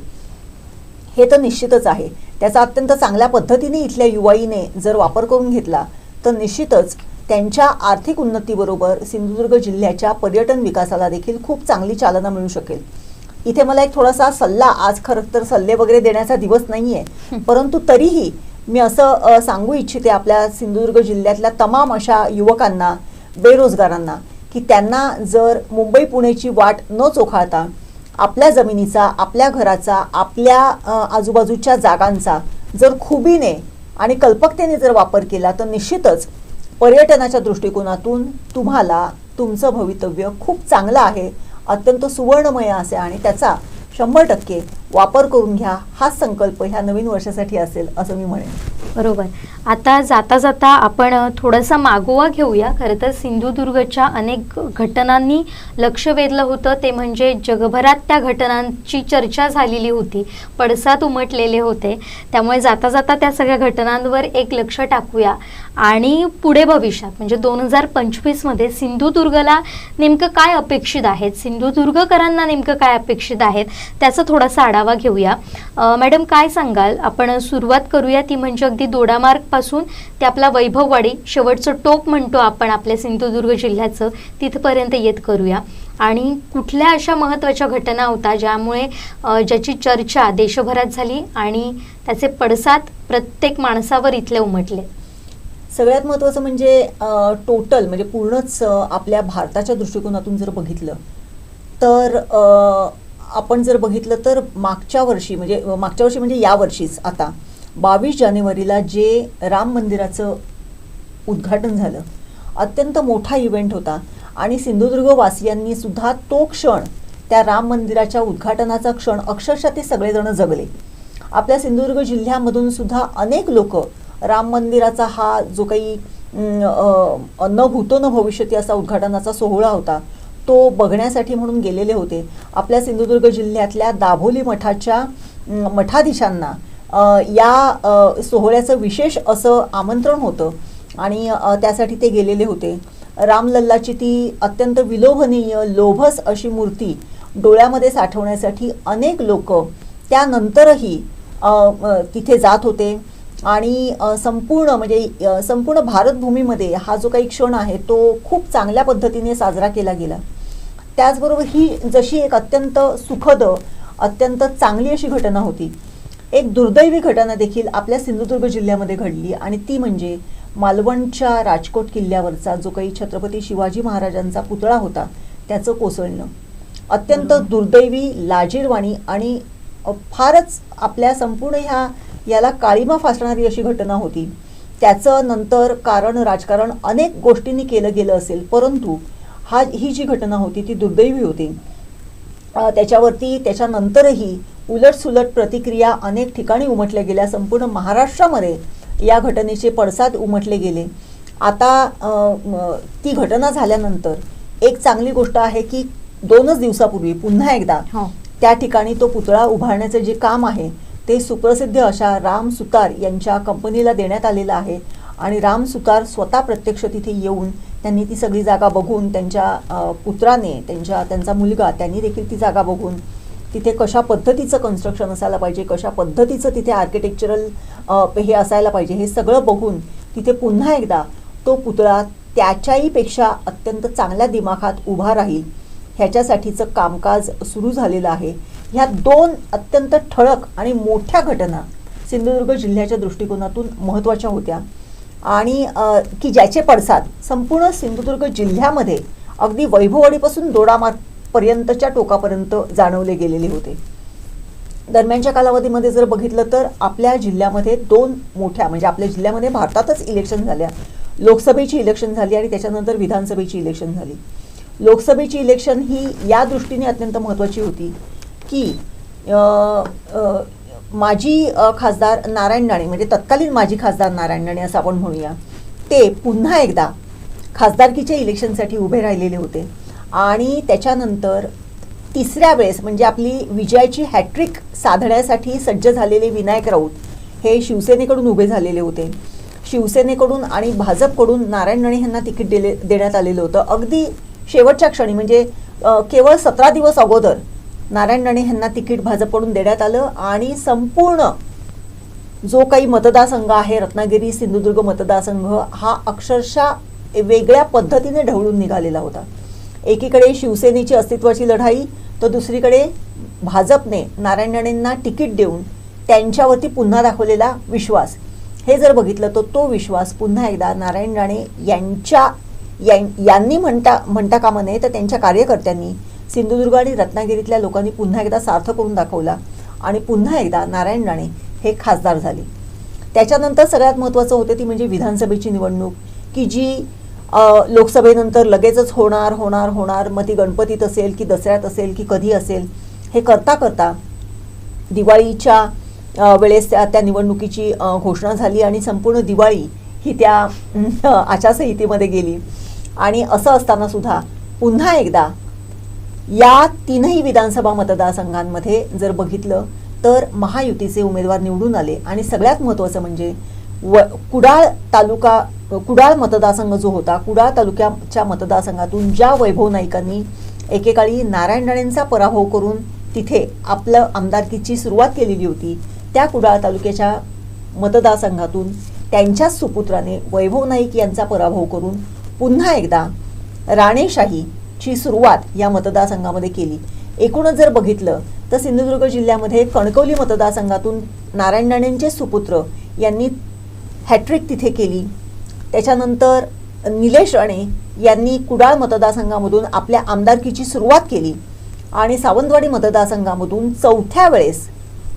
Speaker 3: हे तर निश्चितच आहे. त्याचा अत्यंत चांगल्या पद्धतीने इथल्या युवाईने जर वापर करून घेतला तर निश्चितच त्यांच्या आर्थिक उन्नतीबरोबर सिंधुदुर्ग जिल्ह्याच्या पर्यटन विकासाला देखील खूप चांगली चालना मिळू शकेल. इथे मला एक थोडासा सल्ला, आज खरं तर सल्ले वगैरे देण्याचा दिवस नाहीये, परंतु तरीही मी असं सांगू इच्छिते आपल्या सिंधुदुर्ग जिल्ह्यातल्या तमाम अशा युवकांना, बेरोजगारांना की त्यांना जर मुंबई पुणेची वाट न चोखाळता आपल्या जमिनीचा, आपल्या घराचा, आपल्या आजूबाजूच्या जागांचा जर खुबीने आणि कल्पकतेने जर वापर केला तर निश्चितच पर्यटनाच्या दृष्टिकोनातून तुम्हाला तुमचं भवितव्य खूप चांगलं आहे, अत्यंत सुवर्णमय असे आणि त्याचा 100% वापर करून घ्या. हाच संकल्प ह्या नवीन वर्षासाठी असेल असं मी म्हणेन.
Speaker 1: बरोबर. आता जाता जाता आपण थोडासा मागोवा घेऊया. खरं तर सिंधुदुर्गच्या अनेक घटनांनी लक्ष वेधलं होतं, ते म्हणजे जगभरात त्या घटनांची चर्चा झालेली होती, पडसाद उमटलेले होते. त्यामुळे जाता जाता त्या सगळ्या घटनांवर एक लक्ष टाकूया आणि पुढे भविष्यात म्हणजे 2025मध्ये सिंधुदुर्गला नेमकं काय अपेक्षित आहेत, सिंधुदुर्गकरांना नेमकं काय अपेक्षित आहेत त्याचा थोडासा आढावा घेऊया. मॅडम, काय सांगाल? आपण सुरुवात करूया ती म्हणजे अगदी दोडामार्गपासून ते आपला वैभववाडी शेवटचं टोक म्हणतो आपण आपल्या सिंधुदुर्ग जिल्ह्याचं, तिथपर्यंत येत करूया. आणि कुठल्या अशा महत्त्वाच्या घटना होता ज्यामुळे ज्याची चर्चा देशभरात झाली आणि त्याचे पडसाद प्रत्येक माणसावर इथले उमटले?
Speaker 3: सगळ्यात महत्त्वाचं म्हणजे टोटल म्हणजे पूर्णच आपल्या भारताच्या दृष्टिकोनातून जर बघितलं तर आपण जर बघितलं तर मागच्या वर्षी म्हणजे यावर्षीच आता 22 जानेवारीला जे राम मंदिराचं उद्घाटन झालं, अत्यंत मोठा इव्हेंट होता आणि सिंधुदुर्गवासियांनी सुद्धा तो क्षण, त्या राम मंदिराच्या उद्घाटनाचा क्षण अक्षरशः ते सगळेजण जगले. आपल्या सिंधुदुर्ग जिल्ह्यामधून सुद्धा अनेक लोक राम मंदिराचा हा जो काही न भूतो न भविष्यती असा उद्घाटनाचा सोहळा होता तो बघण्यासाठी म्हणून गेलेले होते. आपल्या सिंधुदुर्ग जिल्ह्यातल्या दाभोली मठाच्या मठाधीशांना या सोहळ्याचं विशेष असं आमंत्रण होतं आणि त्यासाठी ते गेलेले होते. रामलल्लाची ती अत्यंत विलोभनीय लोभस अशी मूर्ती डोळ्यामध्ये साठवण्यासाठी अनेक लोक त्यानंतरही तिथे जात होते आणि संपूर्ण भारतभूमीमध्ये हा जो काही क्षण आहे तो खूप चांगल्या पद्धतीने साजरा केला गेला. त्याचबरोबर ही जशी एक अत्यंत सुखद, अत्यंत चांगली अशी घटना होती, एक दुर्दैवी घटना देखील आपल्या सिंधुदुर्ग जिल्ह्यामध्ये घडली आणि ती म्हणजे मालवणच्या राजकोट किल्ल्यावरचा जो काही छत्रपती शिवाजी महाराजांचा पुतळा होता त्याचं कोसळणं. अत्यंत दुर्दैवी, लाजिरवाणी आणि फारच आपल्या संपूर्ण याला काळिमा फासणारी अशी घटना होती. त्याचं नंतर राजकारण अनेक गोष्टींनी केलं गेलं असेल, परंतु ही जी घटना होती ती दुर्दैवी होती. त्याच्यानंतरही उलटसुलट प्रतिक्रिया अनेक ठिकाणी उमटल्या गेल्या. संपूर्ण महाराष्ट्रामध्ये या घटनेचे पडसाद उमटले गेले. आता ती घटना झाल्यानंतर एक चांगली गोष्ट आहे की 2च दिवसापूर्वी पुन्हा एकदा त्या ठिकाणी तो पुतळा उभारण्याचं जे काम आहे ते सुप्रसिद्ध अशा राम सुतार यांच्या कंपनीला देण्यात आलेलं आहे आणि राम सुतार स्वतः प्रत्यक्ष तिथे येऊन त्यांनी ती सगळी जागा बघून, त्यांच्या पुत्राने, त्यांचा मुलगा त्यांनी देखील ती जागा बघून तिथे कशा पद्धतीचं कन्स्ट्रक्शन असायला पाहिजे, कशा पद्धतीचं तिथे आर्किटेक्चरल हे असायला पाहिजे, हे सगळं बघून तिथे पुन्हा एकदा तो पुतळा त्याच्याही पेक्षा अत्यंत चांगल्या दिमाखात उभा राहील ह्याच्यासाठीचं कामकाज सुरू झालेलं आहे. ह्या 2 अत्यंत ठळक आणि मोठ्या घटना सिंधुदुर्ग जिल्ह्याच्या दृष्टिकोनातून महत्त्वाच्या होत्या आणि की ज्याचे पडसाद संपूर्ण सिंधुदुर्ग जिल्ह्यामध्ये अगदी वैभववाडीपासून दोडामार्गपर्यंतच्या टोकापर्यंत जाणवले गेलेले होते. दरम्यानच्या कालावधीमध्ये जर बघितलं तर आपल्या जिल्ह्यामध्ये 2 मोठ्या म्हणजे आपल्या जिल्ह्यामध्ये भारतातच इलेक्शन झाल्या. लोकसभेची इलेक्शन झाली आणि त्याच्यानंतर विधानसभेची इलेक्शन झाली. लोकसभेची इलेक्शन ही या दृष्टीने अत्यंत महत्त्वाची होती की माजी खासदार नारायण राणे म्हणजे तत्कालीन माजी खासदार नारायण राणे असं आपण म्हणूया, ते पुन्हा एकदा खासदारकीच्या इलेक्शनसाठी उभे राहिलेले होते आणि त्याच्यानंतर 3ऱ्या वेळेस म्हणजे आपली विजयाची हॅट्रिक साधण्यासाठी सज्ज झालेले विनायक राऊत हे शिवसेनेकडून उभे झालेले होते. शिवसेनेकडून आणि भाजपकडून नारायण राणे यांना तिकीट देण्यात आलेलं होतं. अगदी शेवटच्या क्षणी म्हणजे केवळ 17 दिवस अगोदर नारायण राणे यांना तिकीट भाजपकडून देण्यात आलं आणि संपूर्ण जो काही मतदारसंघ आहे रत्नागिरी सिंधुदुर्ग मतदारसंघ हा अक्षरशः वेगळ्या पद्धतीने ढवळून निघालेला होता. एकीकडे शिवसेनेची अस्तित्वाची लढाई तर दुसरीकडे भाजपने नारायण राणेंना तिकीट देऊन त्यांच्यावरती पुन्हा दाखवलेला विश्वास. हे जर बघितलं तर तो विश्वास पुन्हा एकदा नारायण राणे यांनी म्हणता कामा नये तर त्यांच्या कार्यकर्त्यांनी सिंधुदुर्ग आणि रत्नागिरीतल्या लोकांनी पुन्हा एकदा सार्थ करून दाखवला आणि पुन्हा एकदा नारायण राणे हे खासदार झाले. त्याच्यानंतर सगळ्यात महत्त्वाचं होतं ती म्हणजे विधानसभेची निवडणूक की जी लोकसभेनंतर लगेचच होणार. मग ती गणपतीत असेल की दसऱ्यात असेल की कधी असेल हे करता दिवाळीच्या वेळेस त्या निवडणुकीची घोषणा झाली आणि संपूर्ण दिवाळी ही त्या आचारसंहितेमध्ये गेली. आणि असं असताना सुद्धा पुन्हा एकदा या 3ही विधानसभा मतदारसंघांमध्ये जर बघितलं तर महायुतीचे उमेदवार निवडून आले आणि सगळ्यात महत्त्वाचं म्हणजे कुडाळ मतदारसंघ जो होता, कुडाळ तालुक्याच्या मतदारसंघातून ज्या वैभव नाईकांनी एकेकाळी नारायण राणेंचा पराभव करून तिथे आपलं आमदारकीची सुरुवात केलेली होती, त्या कुडाळ तालुक्याच्या मतदारसंघातून त्यांच्याच सुपुत्राने वैभव नाईक यांचा पराभव करून पुन्हा एकदा राणेशाहीची सुरुवात या मतदारसंघामध्ये केली. एकूणच जर बघितलं तर सिंधुदुर्ग जिल्ह्यामध्ये कणकवली मतदारसंघातून नारायण राणेंचे सुपुत्र यांनी हॅट्रिक तिथे केली. त्याच्यानंतर निलेश राणे यांनी कुडाळ मतदारसंघामधून आपल्या आमदारकीची सुरुवात केली आणि सावंतवाडी मतदारसंघामधून चौथ्या वेळेस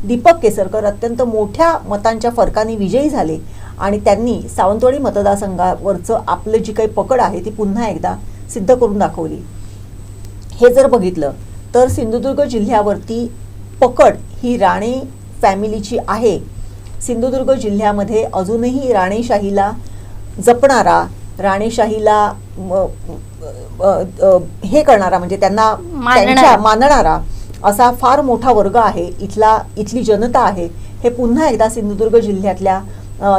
Speaker 3: दीपक केसरकर अत्यंत मोठ्या मतांच्या फरकाने विजयी झाले आणि त्यांनी सावंतवाडी मतदारसंघावरचं आपलं जी काही पकड आहे ती पुन्हा एकदा सिद्ध करून दाखवली. हे जर बघितलं तर सिंधुदुर्ग जिल्ह्यावरती पकड ही राणे फॅमिलीची आहे. सिंधुदुर्ग जिल्ह्यामध्ये अजूनही राणेशाहीला जपणारा, राणेशाहीला हे करणारा म्हणजे त्यांना मानणारा असा फार मोठा वर्ग आहे. इथली जनता आहे. हे पुन्हा एकदा सिंधुदुर्ग जिल्ह्यातल्या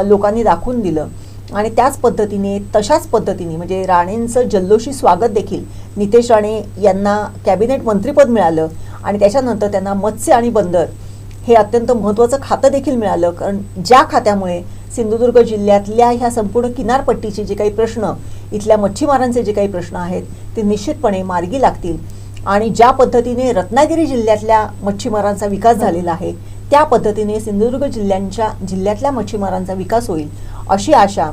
Speaker 3: लोकांनी दाखवून दिलं आणि तशाच पद्धतीने म्हणजे राणेंचं जल्लोषी स्वागत देखील नितेश राणे यांना कॅबिनेट मंत्रीपद मिळालं आणि त्याच्यानंतर त्यांना मत्स्य आणि बंदर हे अत्यंत महत्त्वाचं खातं देखील मिळालं. कारण ज्या खात्यामुळे सिंधुदुर्ग जिल्ह्यातल्या ह्या संपूर्ण किनारपट्टीचे जे काही प्रश्न, इथल्या मच्छीमारांचे जे काही प्रश्न आहेत ते निश्चितपणे मार्गी लागतील आणि ज्या पद्धतीने रत्नागिरी जिल्ह्यातल्या मच्छीमारांचा विकास झालेला आहे त्या पद्धतीने सिंधुदुर्ग जिल्ह्यातल्या मच्छीमारांचा विकास होईल अशी आशा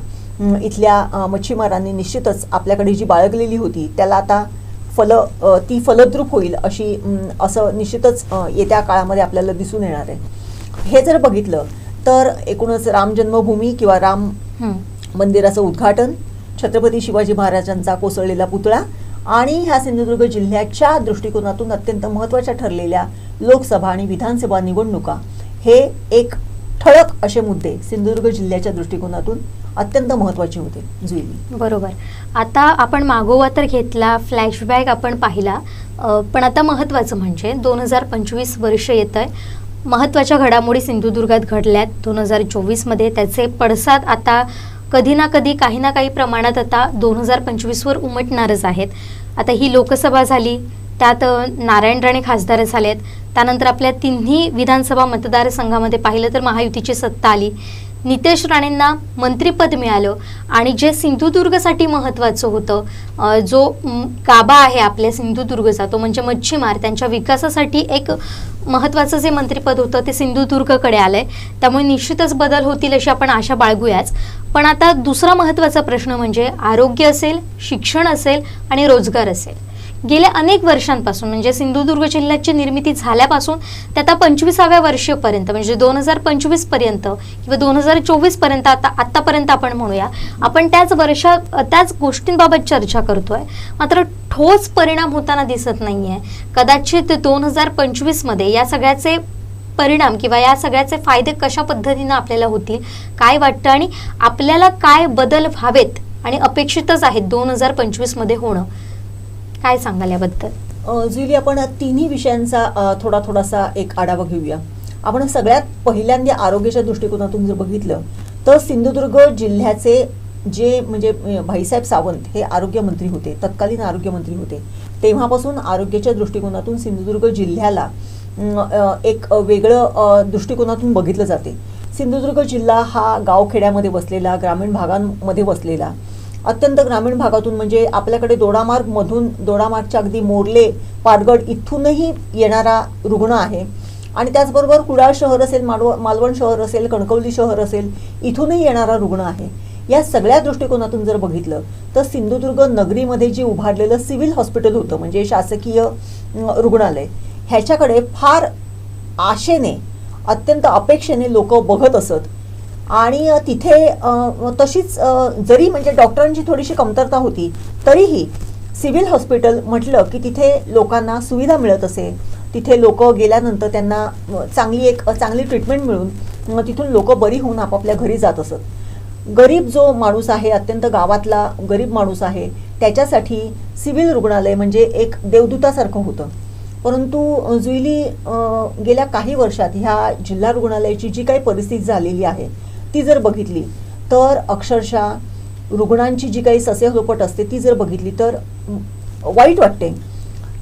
Speaker 3: इथल्या मच्छीमारांनी निश्चितच आपल्याकडे जी बाळगलेली होती त्याला आता ती फलद्रूप होईल असं निश्चितच येत्या काळामध्ये आपल्याला दिसून येणार आहे. हे जर बघितलं तर एकूणच राम जन्मभूमी किंवा राम मंदिराचं उद्घाटन, छत्रपती शिवाजी महाराजांचा कोसळलेला पुतळा आणि ह्या सिंधुदुर्ग जिल्ह्याच्या दृष्टिकोनातून अत्यंत महत्त्वाच्या ठरलेल्या लोकसभा आणि विधानसभा निवडणुका हे एक ठळक असे मुद्दे सिंधुदुर्ग जिल्ह्याच्या दृष्टिकोनातून अत्यंत महत्त्वाचे होते. जुईली
Speaker 1: बरोबर. आता आपण मागोवा तर घेतला, फ्लॅशबॅक आपण पाहिला, पण आता महत्त्वाचं म्हणजे 2025 वर्ष येत आहे. महत्त्वाच्या घडामोडी सिंधुदुर्गात घडल्यात 2024मध्ये. त्याचे पडसाद आता कधी ना कधी काही ना काही प्रमाणात आता 2025वर उमटणारच आहेत. आता ही लोकसभा झाली, त्यात नारायण राणे खासदार झालेत. त्यानंतर आपल्या तिन्ही विधानसभा मतदारसंघामध्ये पाहिलं तर महायुतीची सत्ता आली. नितेश राणेंना मंत्रिपद मिळालं आणि जे सिंधुदुर्गसाठी महत्त्वाचं होतं, जो गाभा आहे आपल्या सिंधुदुर्गचा तो म्हणजे मच्छीमार, त्यांच्या विकासासाठी एक महत्त्वाचं जे मंत्रिपद होतं ते सिंधुदुर्गकडे आलंय. त्यामुळे निश्चितच बदल होतील अशी आपण आशा बाळगूयाच. पण आता दुसरा महत्त्वाचा प्रश्न म्हणजे आरोग्य असेल, शिक्षण असेल आणि रोजगार असेल. गेल्या अनेक वर्षांपासून म्हणजे सिंधुदुर्ग जिल्ह्याची निर्मिती झाल्यापासून ते आता 25व्या वर्षापर्यंत म्हणजे 2025 पर्यंत किंवा 2024 पर्यंत आतापर्यंत आपण म्हणूया, आपण त्याच गोष्टींबाबत चर्चा करतोय. मात्र ठोस परिणाम होताना दिसत नाहीये. कदाचित 2025मध्ये या सगळ्याचे परिणाम किंवा या सगळ्याचे फायदे कशा पद्धतीने आपल्याला होतील काय वाटतं आणि आपल्याला काय बदल व्हावेत आणि अपेक्षितच आहेत 2025मध्ये होणं, काय सांगाल याबद्दल?
Speaker 3: जुली, आपण तिन्ही विषयांचा थोडासा एक आढावा घेऊया. आपण सगळ्यात पहिल्यांदा आरोग्याच्या दृष्टिकोनातून जर बघितलं तर सिंधुदुर्ग जिल्ह्याचे जे म्हणजे भाईसाहेब सावंत हे आरोग्यमंत्री होते, तत्कालीन आरोग्यमंत्री होते, तेव्हापासून आरोग्याच्या दृष्टिकोनातून सिंधुदुर्ग जिल्ह्याला एक वेगळं दृष्टिकोनातून बघितलं जाते. सिंधुदुर्ग जिल्हा हा गावखेड्यामध्ये बसलेला, ग्रामीण भागांमध्ये बसलेला, अत्यंत ग्रामीण भागातून म्हणजे आपल्याकडे दोडामार्गच्या अगदी मोर्ले, पाटगड इथूनही येणारा रुग्ण आहे आणि त्याचबरोबर कुडाळ शहर असेल, मालवण शहर असेल, कणकवली शहर असेल, इथूनही येणारा रुग्ण आहे. या सगळ्या दृष्टिकोनातून जर बघितलं तर सिंधुदुर्ग नगरीमध्ये जे उभारलेलं सिव्हिल हॉस्पिटल होतं म्हणजे शासकीय रुग्णालय, ह्याच्याकडे फार आशेने, अत्यंत अपेक्षेने लोक बघत असत आणि तिथे तशीच जरी म्हणजे डॉक्टरांची थोडीशी कमतरता होती तरीही सिव्हिल हॉस्पिटल म्हटलं की तिथे लोकांना सुविधा मिळत असे. तिथे लोक गेल्यानंतर त्यांना चांगली ट्रीटमेंट मिळून तिथून लोक बरी होऊन आपापल्या घरी जात असत. गरीब जो माणूस आहे, अत्यंत गावातला गरीब माणूस आहे, त्याच्यासाठी सिव्हिल रुग्णालय म्हणजे एक देवदूतासारखं होतं. परंतु जुईली गेल्या काही वर्षात ह्या जिल्हा रुग्णालयाची जी काही परिस्थिती झालेली आहे ती जर बघितली तर अक्षरशः रुग्णांची जी काही ससेहोपट असते ती जर बघितली तर वाईट वाटते.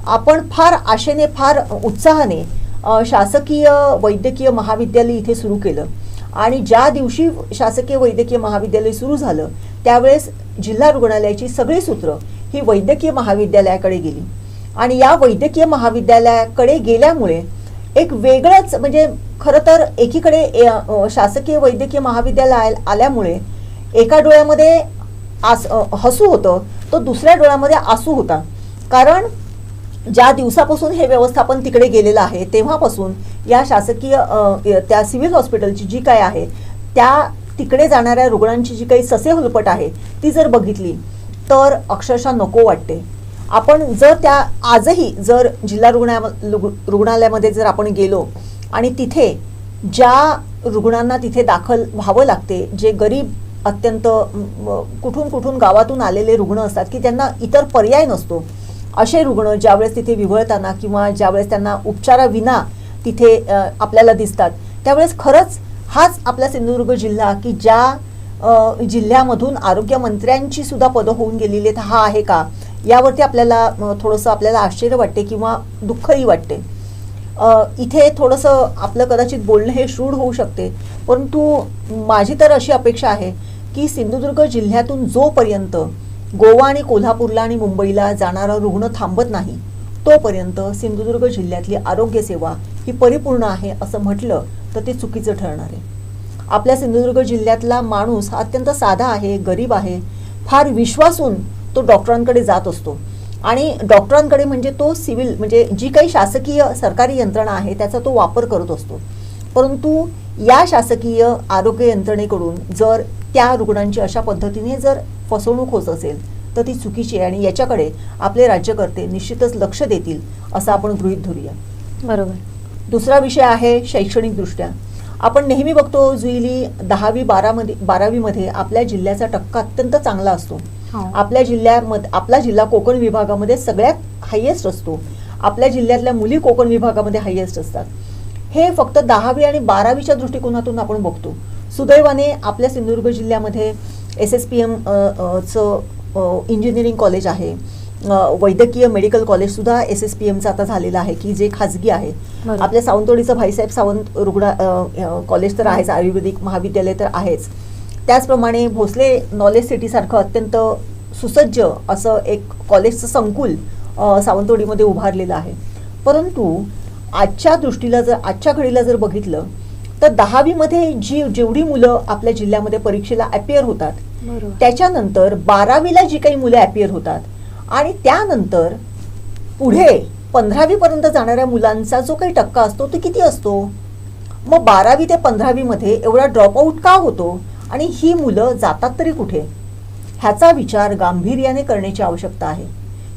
Speaker 3: आपण फार आशेने, फार उत्साहाने शासकीय वैद्यकीय महाविद्यालय इथे सुरू केलं आणि ज्या दिवशी शासकीय वैद्यकीय महाविद्यालय सुरू झालं त्यावेळेस जिल्हा रुग्णालयाची सगळी सूत्र ही वैद्यकीय महाविद्यालयाकडे गेली आणि या वैद्यकीय महाविद्यालयाकडे गेल्यामुळे एक वेगळंच म्हणजे खरं तर एकीकडे शासकीय वैद्यकीय महाविद्यालय आल्यामुळे एका डोळ्यामध्ये हसू होतं तो दुसऱ्या डोळ्यामध्ये आसू होता. कारण ज्या दिवसापासून हे व्यवस्थापन तिकडे गेलेलं आहे तेव्हापासून या शासकीय त्या सिव्हिल हॉस्पिटलची जी काय आहे त्या तिकडे जाणाऱ्या रुग्णांची जी काही ससेहोलपट आहे ती जर बघितली तर अक्षरशः नको वाटते. आपण जर त्या आजही जर जिल्हा रुग्णालयामध्ये जर आपण गेलो आणि तिथे ज्या रुग्णांना तिथे दाखल व्हावं लागते, जे गरीब अत्यंत कुठून कुठून गावातून आलेले रुग्ण असतात की त्यांना इतर पर्याय नसतो, असे रुग्ण ज्यावेळेस तिथे विव्हळताना किंवा ज्यावेळेस त्यांना उपचाराविना तिथे आपल्याला दिसतात त्यावेळेस खरंच हाच आपला सिंधुदुर्ग जिल्हा की ज्या जिल्ह्यामधून आरोग्यमंत्र्यांची सुद्धा पदं होऊन गेलेली आहेत हा आहे का, यावरती आपल्याला थोडंसं आपल्याला आश्चर्य वाटते किंवा दुःखही वाटते. इथे थोडंसं आपलं कदाचित बोलणं हे शूड होऊ शकते, परंतु माझी तर अशी अपेक्षा आहे की सिंधुदुर्ग जिल्ह्यातून जोपर्यंत गोवा आणि कोल्हापूरला आणि मुंबईला जाणारा रुग्ण थांबत नाही तोपर्यंत सिंधुदुर्ग जिल्ह्यातली आरोग्य सेवा ही परिपूर्ण आहे असं म्हटलं तर ते चुकीचं ठरणार आहे. आपल्या सिंधुदुर्ग जिल्ह्यातला माणूस हा अत्यंत साधा आहे, गरीब आहे, फार विश्वासून तो डॉक्टरांकडे जात असतो आणि डॉक्टरांकडे म्हणजे तो सिव्हिल म्हणजे जी काही शासकीय सरकारी यंत्रणा आहे त्याचा तो वापर करत असतो. परंतु या शासकीय आरोग्य यंत्रणेकडून जर त्या रुग्णांची अशा पद्धतीने जर फसवणूक होत असेल तर ती चुकीची आहे आणि याच्याकडे आपले राज्यकर्ते निश्चितच लक्ष देतील असं आपण गृहीत धरूया.
Speaker 1: बरोबर.
Speaker 3: दुसरा विषय आहे शैक्षणिकदृष्ट्या. आपण नेहमी बघतो जुईली 10वी 12वीमध्ये आपल्या जिल्ह्याचा टक्का अत्यंत चांगला असतो. आपल्या जिल्ह्यामध्ये आपला जिल्हा कोकण विभागामध्ये सगळ्यात हायेस्ट असतो. आपल्या जिल्ह्यातल्या मुली कोकण विभागामध्ये हायेस्ट असतात. हे फक्त 10वी आणि 12वीच्या दृष्टिकोनातून आपण बघतो. सुदैवाने आपल्या सिंधुदुर्ग जिल्ह्यामध्ये SSPM चं इंजिनिअरिंग कॉलेज आहे, वैद्यकीय मेडिकल कॉलेज सुद्धा SSPMचं आता झालेलं आहे की जे खाजगी आहे. आपल्या सावंतवाडीचं भाईसाहेब सावंत कॉलेज तर आहेच, आयुर्वेदिक महाविद्यालय तर आहेच. त्याचप्रमाणे भोसले नॉलेज सिटीसारखं अत्यंत सुसज्ज असं एक कॉलेजचं संकुल सावंतवाडीमध्ये उभारलेलं आहे. परंतु आजच्या दृष्टीला जर आजच्या घडीला जर बघितलं तर 10वीमध्ये जेवढी मुलं आपल्या जिल्ह्यामध्ये परीक्षेला अपियर होतात त्याच्यानंतर 12वीला जी काही मुलं अपियर होतात आणि त्यानंतर पुढे 15वीपर्यंत जाणाऱ्या मुलांचा जो काही टक्का असतो तो किती असतो. मग 12वी ते 15वीमध्ये एवढा ड्रॉपआउट का होतो आणि ही मुलं जातात तरी कुठे, ह्याचा विचार गांभीर्याने करण्याची आवश्यकता आहे.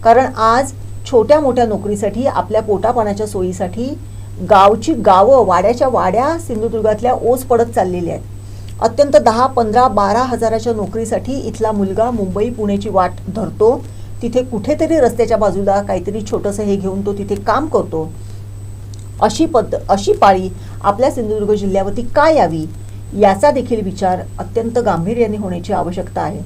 Speaker 3: कारण आज छोट्या मोठ्या नोकरीसाठी आपल्या पोटापाण्याच्या सोयीसाठी गावची गावं वाड्याच्या वाड्या सिंधुदुर्गातल्या ओस पडत चाललेल्या आहेत. अत्यंत 10, 15, 12 हजाराच्या नोकरीसाठी इथला मुलगा मुंबई पुण्याची वाट धरतो. तिथे कुठेतरी रस्त्याच्या बाजूला काहीतरी छोटंसं हे घेऊन तो तिथे काम करतो. अशी पाळी आपल्या सिंधुदुर्ग जिल्ह्यावरती का यावी याचा देखील विचार अत्यंत गांभीर्याने होण्याची आवश्यकता आहे.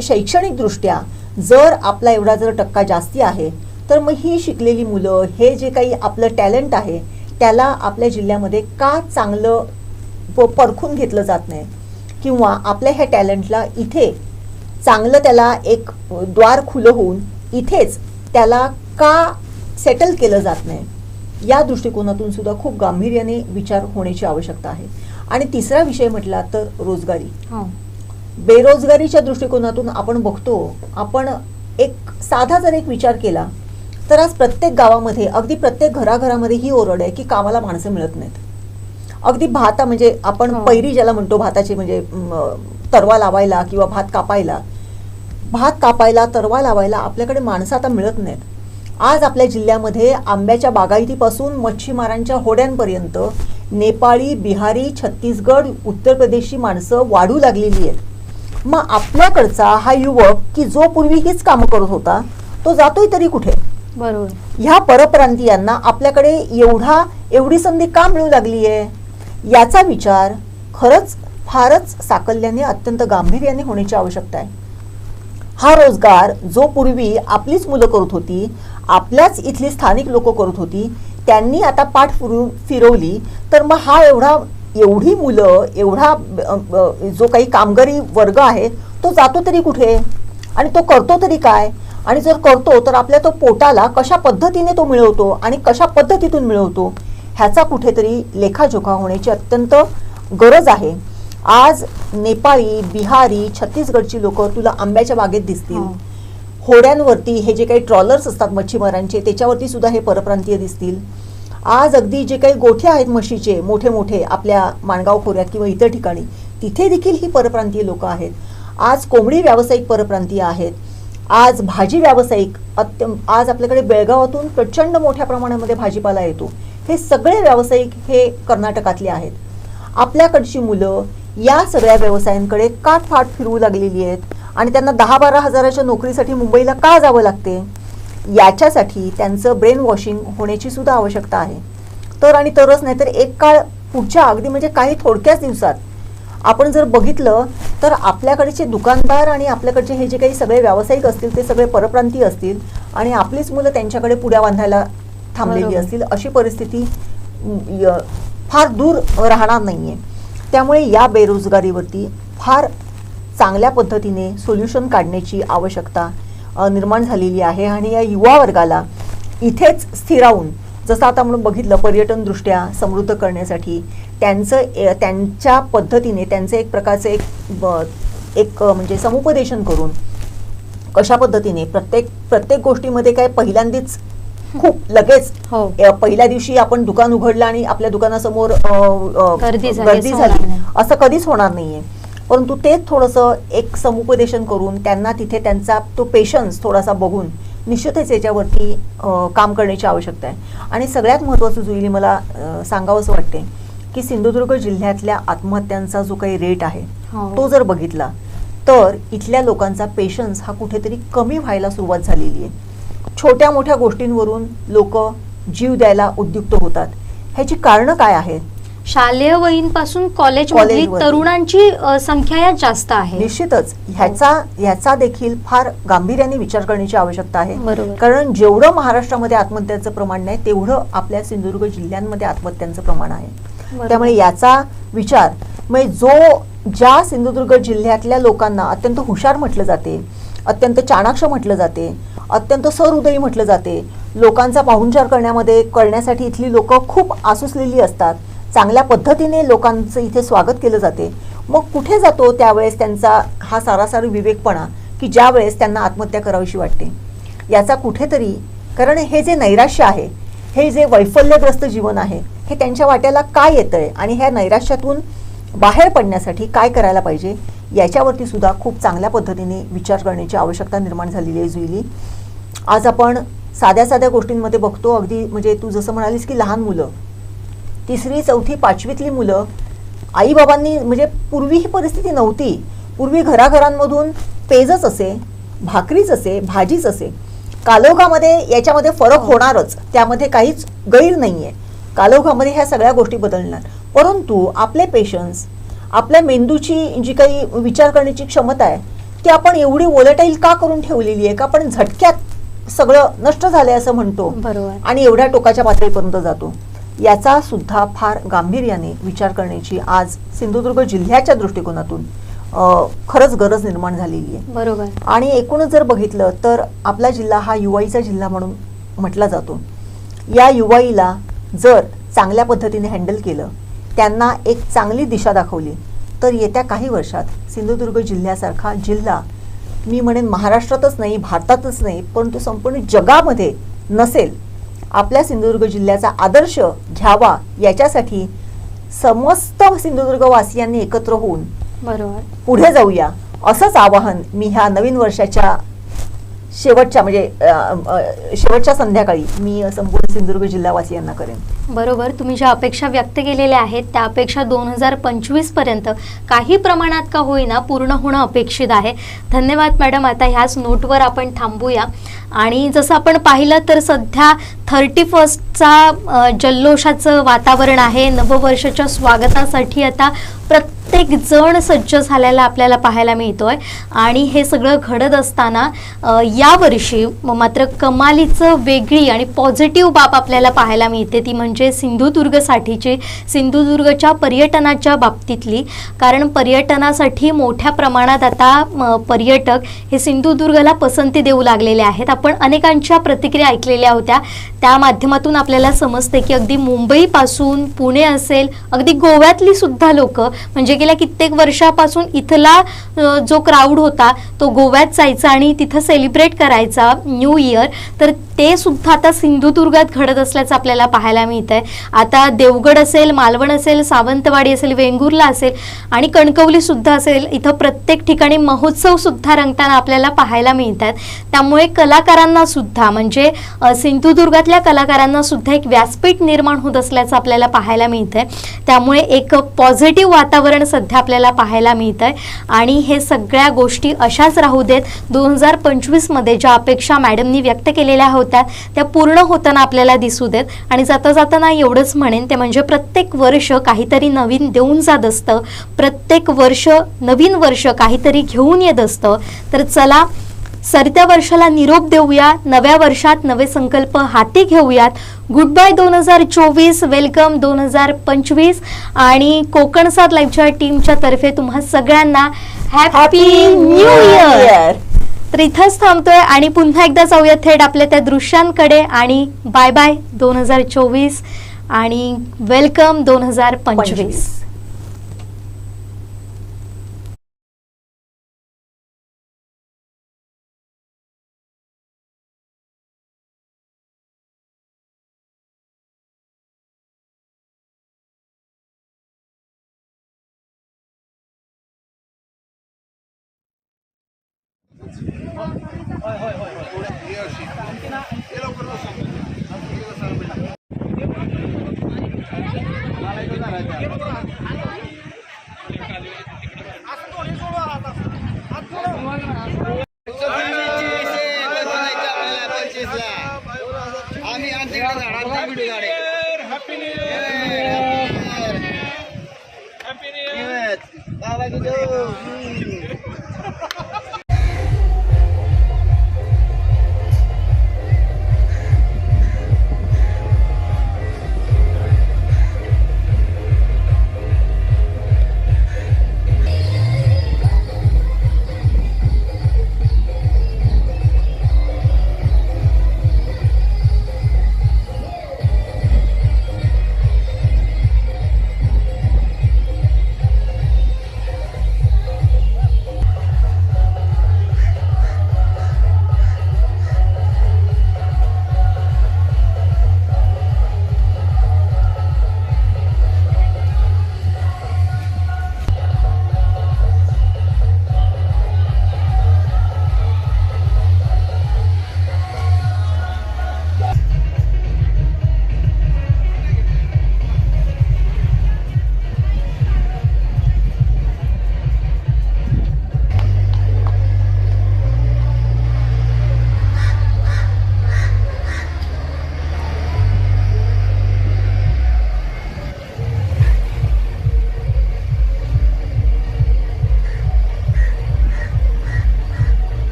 Speaker 3: शैक्षणिकदृष्ट्या जर आपला एवढा जर टक्का जास्ती आहे तर मग ही शिकलेली मुलं हे जे काही आपलं टॅलेंट आहे त्याला आपल्या जिल्ह्यामध्ये का चांगलं परखून घेतलं जात नाही किंवा आपल्या ह्या टॅलेंटला इथे चांगलं त्याला एक द्वार खुलं होऊन इथेच त्याला का सेटल केलं जात नाही, या दृष्टिकोनातून सुद्धा खूप गांभीर्याने विचार होण्याची आवश्यकता आहे. आणि तिसरा विषय म्हटला तर रोजगारी. बेरोजगारीच्या दृष्टिकोनातून आपण बघतो, आपण एक साधा जर एक विचार केला तर आज प्रत्येक गावामध्ये अगदी प्रत्येक घराघरामध्ये ही ओरड आहे की कामाला माणसं मिळत नाहीत. अगदी भाता म्हणजे आपण पैरी ज्याला म्हणतो भाताची म्हणजे तरवा लावायला किंवा भात कापायला तरवा लावायला आपल्याकडे माणसं आता मिळत नाहीत. आज आपल्या जिल्ह्यामध्ये आंब्याच्या बागायतीपासून मच्छीमारांच्या होड्यांपर्यंत नेपाळी, बिहारी, छत्तीसगड, उत्तर प्रदेशची माणसं वाढू लागलेली आहेत. मग आपल्याकडचा हा युवक की जो पूर्वी हीच कामं करत होता तो जातोय तरी कुठे.
Speaker 1: बरोबर.
Speaker 3: ह्या परप्रांतीयांना आपल्याकडे एवढी संधी का मिळू लागली आहे याचा विचार खरंच फारच साकल्याने अत्यंत गांभीर्याने होण्याची आवश्यकता आहे. हा रोजगार जो पूर्वी आपलीच मुलं करत होती, आपल्याच इथली स्थानिक लोक करत होती, त्यांनी आता पाठ फिरवली तर मग हा एवढा एवढी मुलं, एवढा जो काही कामगारी वर्ग आहे तो जातो तरी कुठे आणि तो करतो तरी काय, आणि जर करतो तर आपल्या तो पोटाला कशा पद्धतीने तो मिळवतो आणि कशा पद्धतीतून मिळवतो ह्याचा कुठेतरी लेखाजोखा होण्याची अत्यंत गरज आहे. आज नेपाळी, बिहारी, छत्तीसगडची लोक तुला आंब्याच्या बागेत दिसतील. होड्यांवरती हे जे काही ट्रॉलर्स असतात मच्छीमारांचे त्याच्यावरती सुद्धा हे परप्रांतीय दिसतील. आज अगदी जे काही गोठे आहेत म्हशीचे मोठे मोठे आपल्या माणगाव खोऱ्यात किंवा इतर ठिकाणी तिथे देखील ही परप्रांतीय लोक आहेत. आज कोंबडी व्यावसायिक परप्रांतीय आहेत. आज भाजी व्यावसायिक आज आपल्याकडे बेळगावातून प्रचंड मोठ्या प्रमाणामध्ये भाजीपाला येतो. हे सगळे व्यावसायिक हे कर्नाटकातले आहेत. आपल्याकडची मुलं या सगळ्या व्यवसायांकडे काटफाट फिरवू लागलेली आहेत आणि त्यांना 10-12 हजाराच्या नोकरीसाठी मुंबईला का जावं लागते याच्यासाठी त्यांचं ब्रेन वॉशिंग होण्याची सुद्धा आवश्यकता आहे. तर आणि तरच नाही तर एक काळ पुढच्या अगदी म्हणजे काही थोडक्याच दिवसात आपण जर बघितलं तर आपल्याकडचे दुकानदार आणि आपल्याकडचे हे जे काही सगळे व्यावसायिक असतील ते सगळे परप्रांतीय असतील आणि आपलीच मुलं त्यांच्याकडे पुड्या बांधायला थांबलेली असतील. अशी परिस्थिती फार दूर राहणार नाहीये. त्यामुळे या बेरोजगारीवरती फार चांगल्या पद्धतीने सोल्युशन काढण्याची आवश्यकता निर्माण झालेली आहे आणि या युवा वर्गाला इथेच स्थिरावून जसं आता आपण बघितलं पर्यटनदृष्ट्या समृद्ध करण्यासाठी त्यांच्या पद्धतीने त्यांचं एक प्रकारचं एक म्हणजे समुपदेशन करून कशा पद्धतीने प्रत्येक गोष्टीमध्ये काय पहिल्यांदाच खूप लगेच पहिल्या दिवशी आपण दुकान उघडलं आणि आपल्या दुकानासमोर गर्दी झाली असं कधीच होणार नाहीये. परंतु तेच थोडंसं एक समुपदेशन करून त्यांना तिथे त्यांचा तो पेशन्स थोडासा बघून निश्चितच याच्यावरती काम करण्याची आवश्यकता आहे. आणि सगळ्यात महत्त्वाचं जुईली मला सांगावंसं वाटते की सिंधुदुर्ग जिल्ह्यातल्या आत्महत्यांचा जो काही रेट आहे तो जर बघितला तर इथल्या लोकांचा पेशन्स हा कुठेतरी कमी व्हायला सुरुवात झालेली आहे. छोट्या मोठ्या गोष्टींवरून लोक जीव द्यायला उद्युक्त होतात. ह्याची कारणं काय आहेत?
Speaker 1: शालेय वयीनपासून कॉलेजमधली तरुणांची संख्या यात जास्त आहे.
Speaker 3: निश्चितच ह्याचा देखील फार गांभीर्याने विचार करण्याची आवश्यकता आहे. कारण जेवढं महाराष्ट्रामध्ये आत्महत्यांचं प्रमाण नाही तेवढं आपल्या सिंधुदुर्ग जिल्ह्यांमध्ये आत्महत्यांचं प्रमाण आहे. त्यामुळे याचा विचार म्हणजे ज्या सिंधुदुर्ग जिल्ह्यातल्या लोकांना अत्यंत हुशार म्हटलं जाते, अत्यंत चाणाक्ष म्हटलं जाते, अत्यंत सहृदयी म्हटलं जाते, लोकांचा पाहुणचार करण्यासाठी इथली लोक खूप आसुसलेली असतात, चांगल्या पद्धतीने लोकांचं इथे स्वागत केलं जाते. मग कुठे जातो त्यावेळेस त्यांचा हा सारासार विवेकपणा की ज्या वेळेस त्यांना आत्महत्या करावीशी वाटते याचा कुठेतरी, कारण हे जे नैराश्य आहे, हे जे वैफल्यग्रस्त जीवन आहे हे त्यांच्या वाट्याला काय येतंय आणि ह्या नैराश्यातून बाहेर पडण्यासाठी काय करायला पाहिजे याच्यावरती सुद्धा खूप चांगल्या पद्धतीने विचार करण्याची आवश्यकता निर्माण झालेली आहे. जुईली, आज आपण साध्या गोष्टींमध्ये बघतो, अगदी म्हणजे तू जसं म्हणालीस की लहान मुलं 3री, 4थी, 5वीतली मुलं आईबाबांनी, म्हणजे पूर्वी ही परिस्थिती नव्हती. पूर्वी घराघरांमधून पेजच असे, भाकरीच असे, भाजीच असे. कालौघामध्ये याच्यामध्ये फरक होणारच, त्यामध्ये काहीच गैर नाहीये. कालौघामध्ये ह्या सगळ्या गोष्टी बदलणार. परंतु आपले पेशन्स, आपल्या मेंदूची जी काही विचार करण्याची क्षमता आहे ती आपण एवढी वोलेटाईल का करून ठेवलेली आहे का आपण झटक्यात सगळं नष्ट झालंय असं म्हणतो आणि एवढ्या टोकाच्या पातळीपर्यंत जातो. याचा सुद्धा फार गांभीर्याने विचार करण्याची आज सिंधुदुर्ग जिल्ह्याच्या दृष्टिकोनातून खरंच गरज निर्माण झालेली आहे.
Speaker 1: बरोबर.
Speaker 3: आणि एकूणच जर बघितलं तर आपला जिल्हा हा युवाईचा जिल्हा म्हणून म्हटला जातो. या युवाईला जर चांगल्या पद्धतीने हँडल केलं, त्यांना एक चांगली दिशा दाखवली तर येत्या काही वर्षात सिंधुदुर्ग जिल्ह्यासारखा जिल्हा, मी म्हणेन महाराष्ट्रातच नाही, भारतातच नाही, परंतु संपूर्ण जगामध्ये नसेल. आपल्या सिंधुदुर्ग जिल्ह्याचा आदर्श घ्यावा याच्यासाठी समस्त सिंधुदुर्गवासियांनी एकत्र होऊन पुढे जाऊया असंच आवाहन मी ह्या नवीन वर्षाच्या शेवटच्या संध्याकाळी मी संपूर्ण सिंधुदुर्ग जिल्हावासियांना करेन.
Speaker 1: बरोबर. तुम्ही ज्या अपेक्षा व्यक्त केलेल्या आहेत त्या अपेक्षा 2025 पर्यंत काही प्रमाणात का होईना पूर्ण होणं अपेक्षित आहे. धन्यवाद मॅडम. आता ह्याच नोटवर आपण थांबूया. आणि जसं आपण पाहिलं तर सध्या 31चा जल्लोषाचं वातावरण आहे. नववर्षाच्या स्वागतासाठी आता प्रत्येक जण सज्ज झालेला आपल्याला पाहायला मिळतोय आणि हे सगळं घडत असताना यावर्षी मात्र कमालीचं वेगळी आणि पॉझिटिव्ह बाब आपल्याला पाहायला मिळते, ती म्हणजे सिंधुदुर्गसाठीची, सिंधुदुर्गच्या पर्यटनाच्या बाबतीतली. कारण पर्यटनासाठी मोठ्या प्रमाणात आता पर्यटक हे सिंधुदुर्गला पसंती देऊ लागलेले आहेत. आपण अनेकांच्या प्रतिक्रिया ऐकलेल्या होत्या, त्या माध्यमातून आपल्याला समजते की अगदी मुंबईपासून पुणे असेल, अगदी गोव्यातली सुद्धा लोक, म्हणजे गेल्या कित्येक वर्षापासून इथला जो क्राऊड होता तो गोव्यात जायचा आणि तिथं सेलिब्रेट करायचा न्यू इयर, तर ते सुद्धा आता सिंधुदुर्गात घडत असल्याचं आपल्याला पाहायला मिळतंय. आता देवगड असेल, मालवण असेल, सावंतवाडी असेल, वेंगुर्ला असेल आणि कणकवली सुद्धा असेल, इथं प्रत्येक ठिकाणी महोत्सव सुद्धा रंगताना आपल्याला पाहायला मिळतात. त्यामुळे कलाकारांना सुद्धा, म्हणजे सिंधुदुर्गातल्या कलाकारांना सुद्धा एक व्यासपीठ निर्माण होत असल्याचं आपल्याला पाहायला मिळतंय. त्यामुळे एक पॉझिटिव्ह वातावरण सध्या आपल्याला पाहायला मिळतंय आणि हे सगळ्या गोष्टी अशाच राहू देत. 2025 ज्या अपेक्षा मॅडमनी व्यक्त केलेल्या होत्या त्या पूर्ण होताना आपल्याला दिसू देत. आणि जाता जाताना एवढंच म्हणेन ते म्हणजे प्रत्येक वर्ष काहीतरी नवीन देऊन जात असतं, प्रत्येक वर्ष नवीन वर्ष काहीतरी घेऊन येत असतं. तर चला सरत्या वर्षाला निरोप देऊया, नव्या वर्षात नवे संकल्प हाती घेऊयात. गुड बाय 2024, वेलकम 2025 आणि कोकण सात लाईव्हच्या टीमच्या तर्फे तुम्हा सगळ्यांना हॅपी न्यू इयर. तर इथंच थांबतोय आणि पुन्हा एकदा जाऊया थेट आपल्या त्या दृश्यांकडे आणि बाय बाय 2024 आणि वेलकम 2025.
Speaker 10: आम्ही आमच्याकडे झाडांचा व्हिडिओ काढे. Happy new year.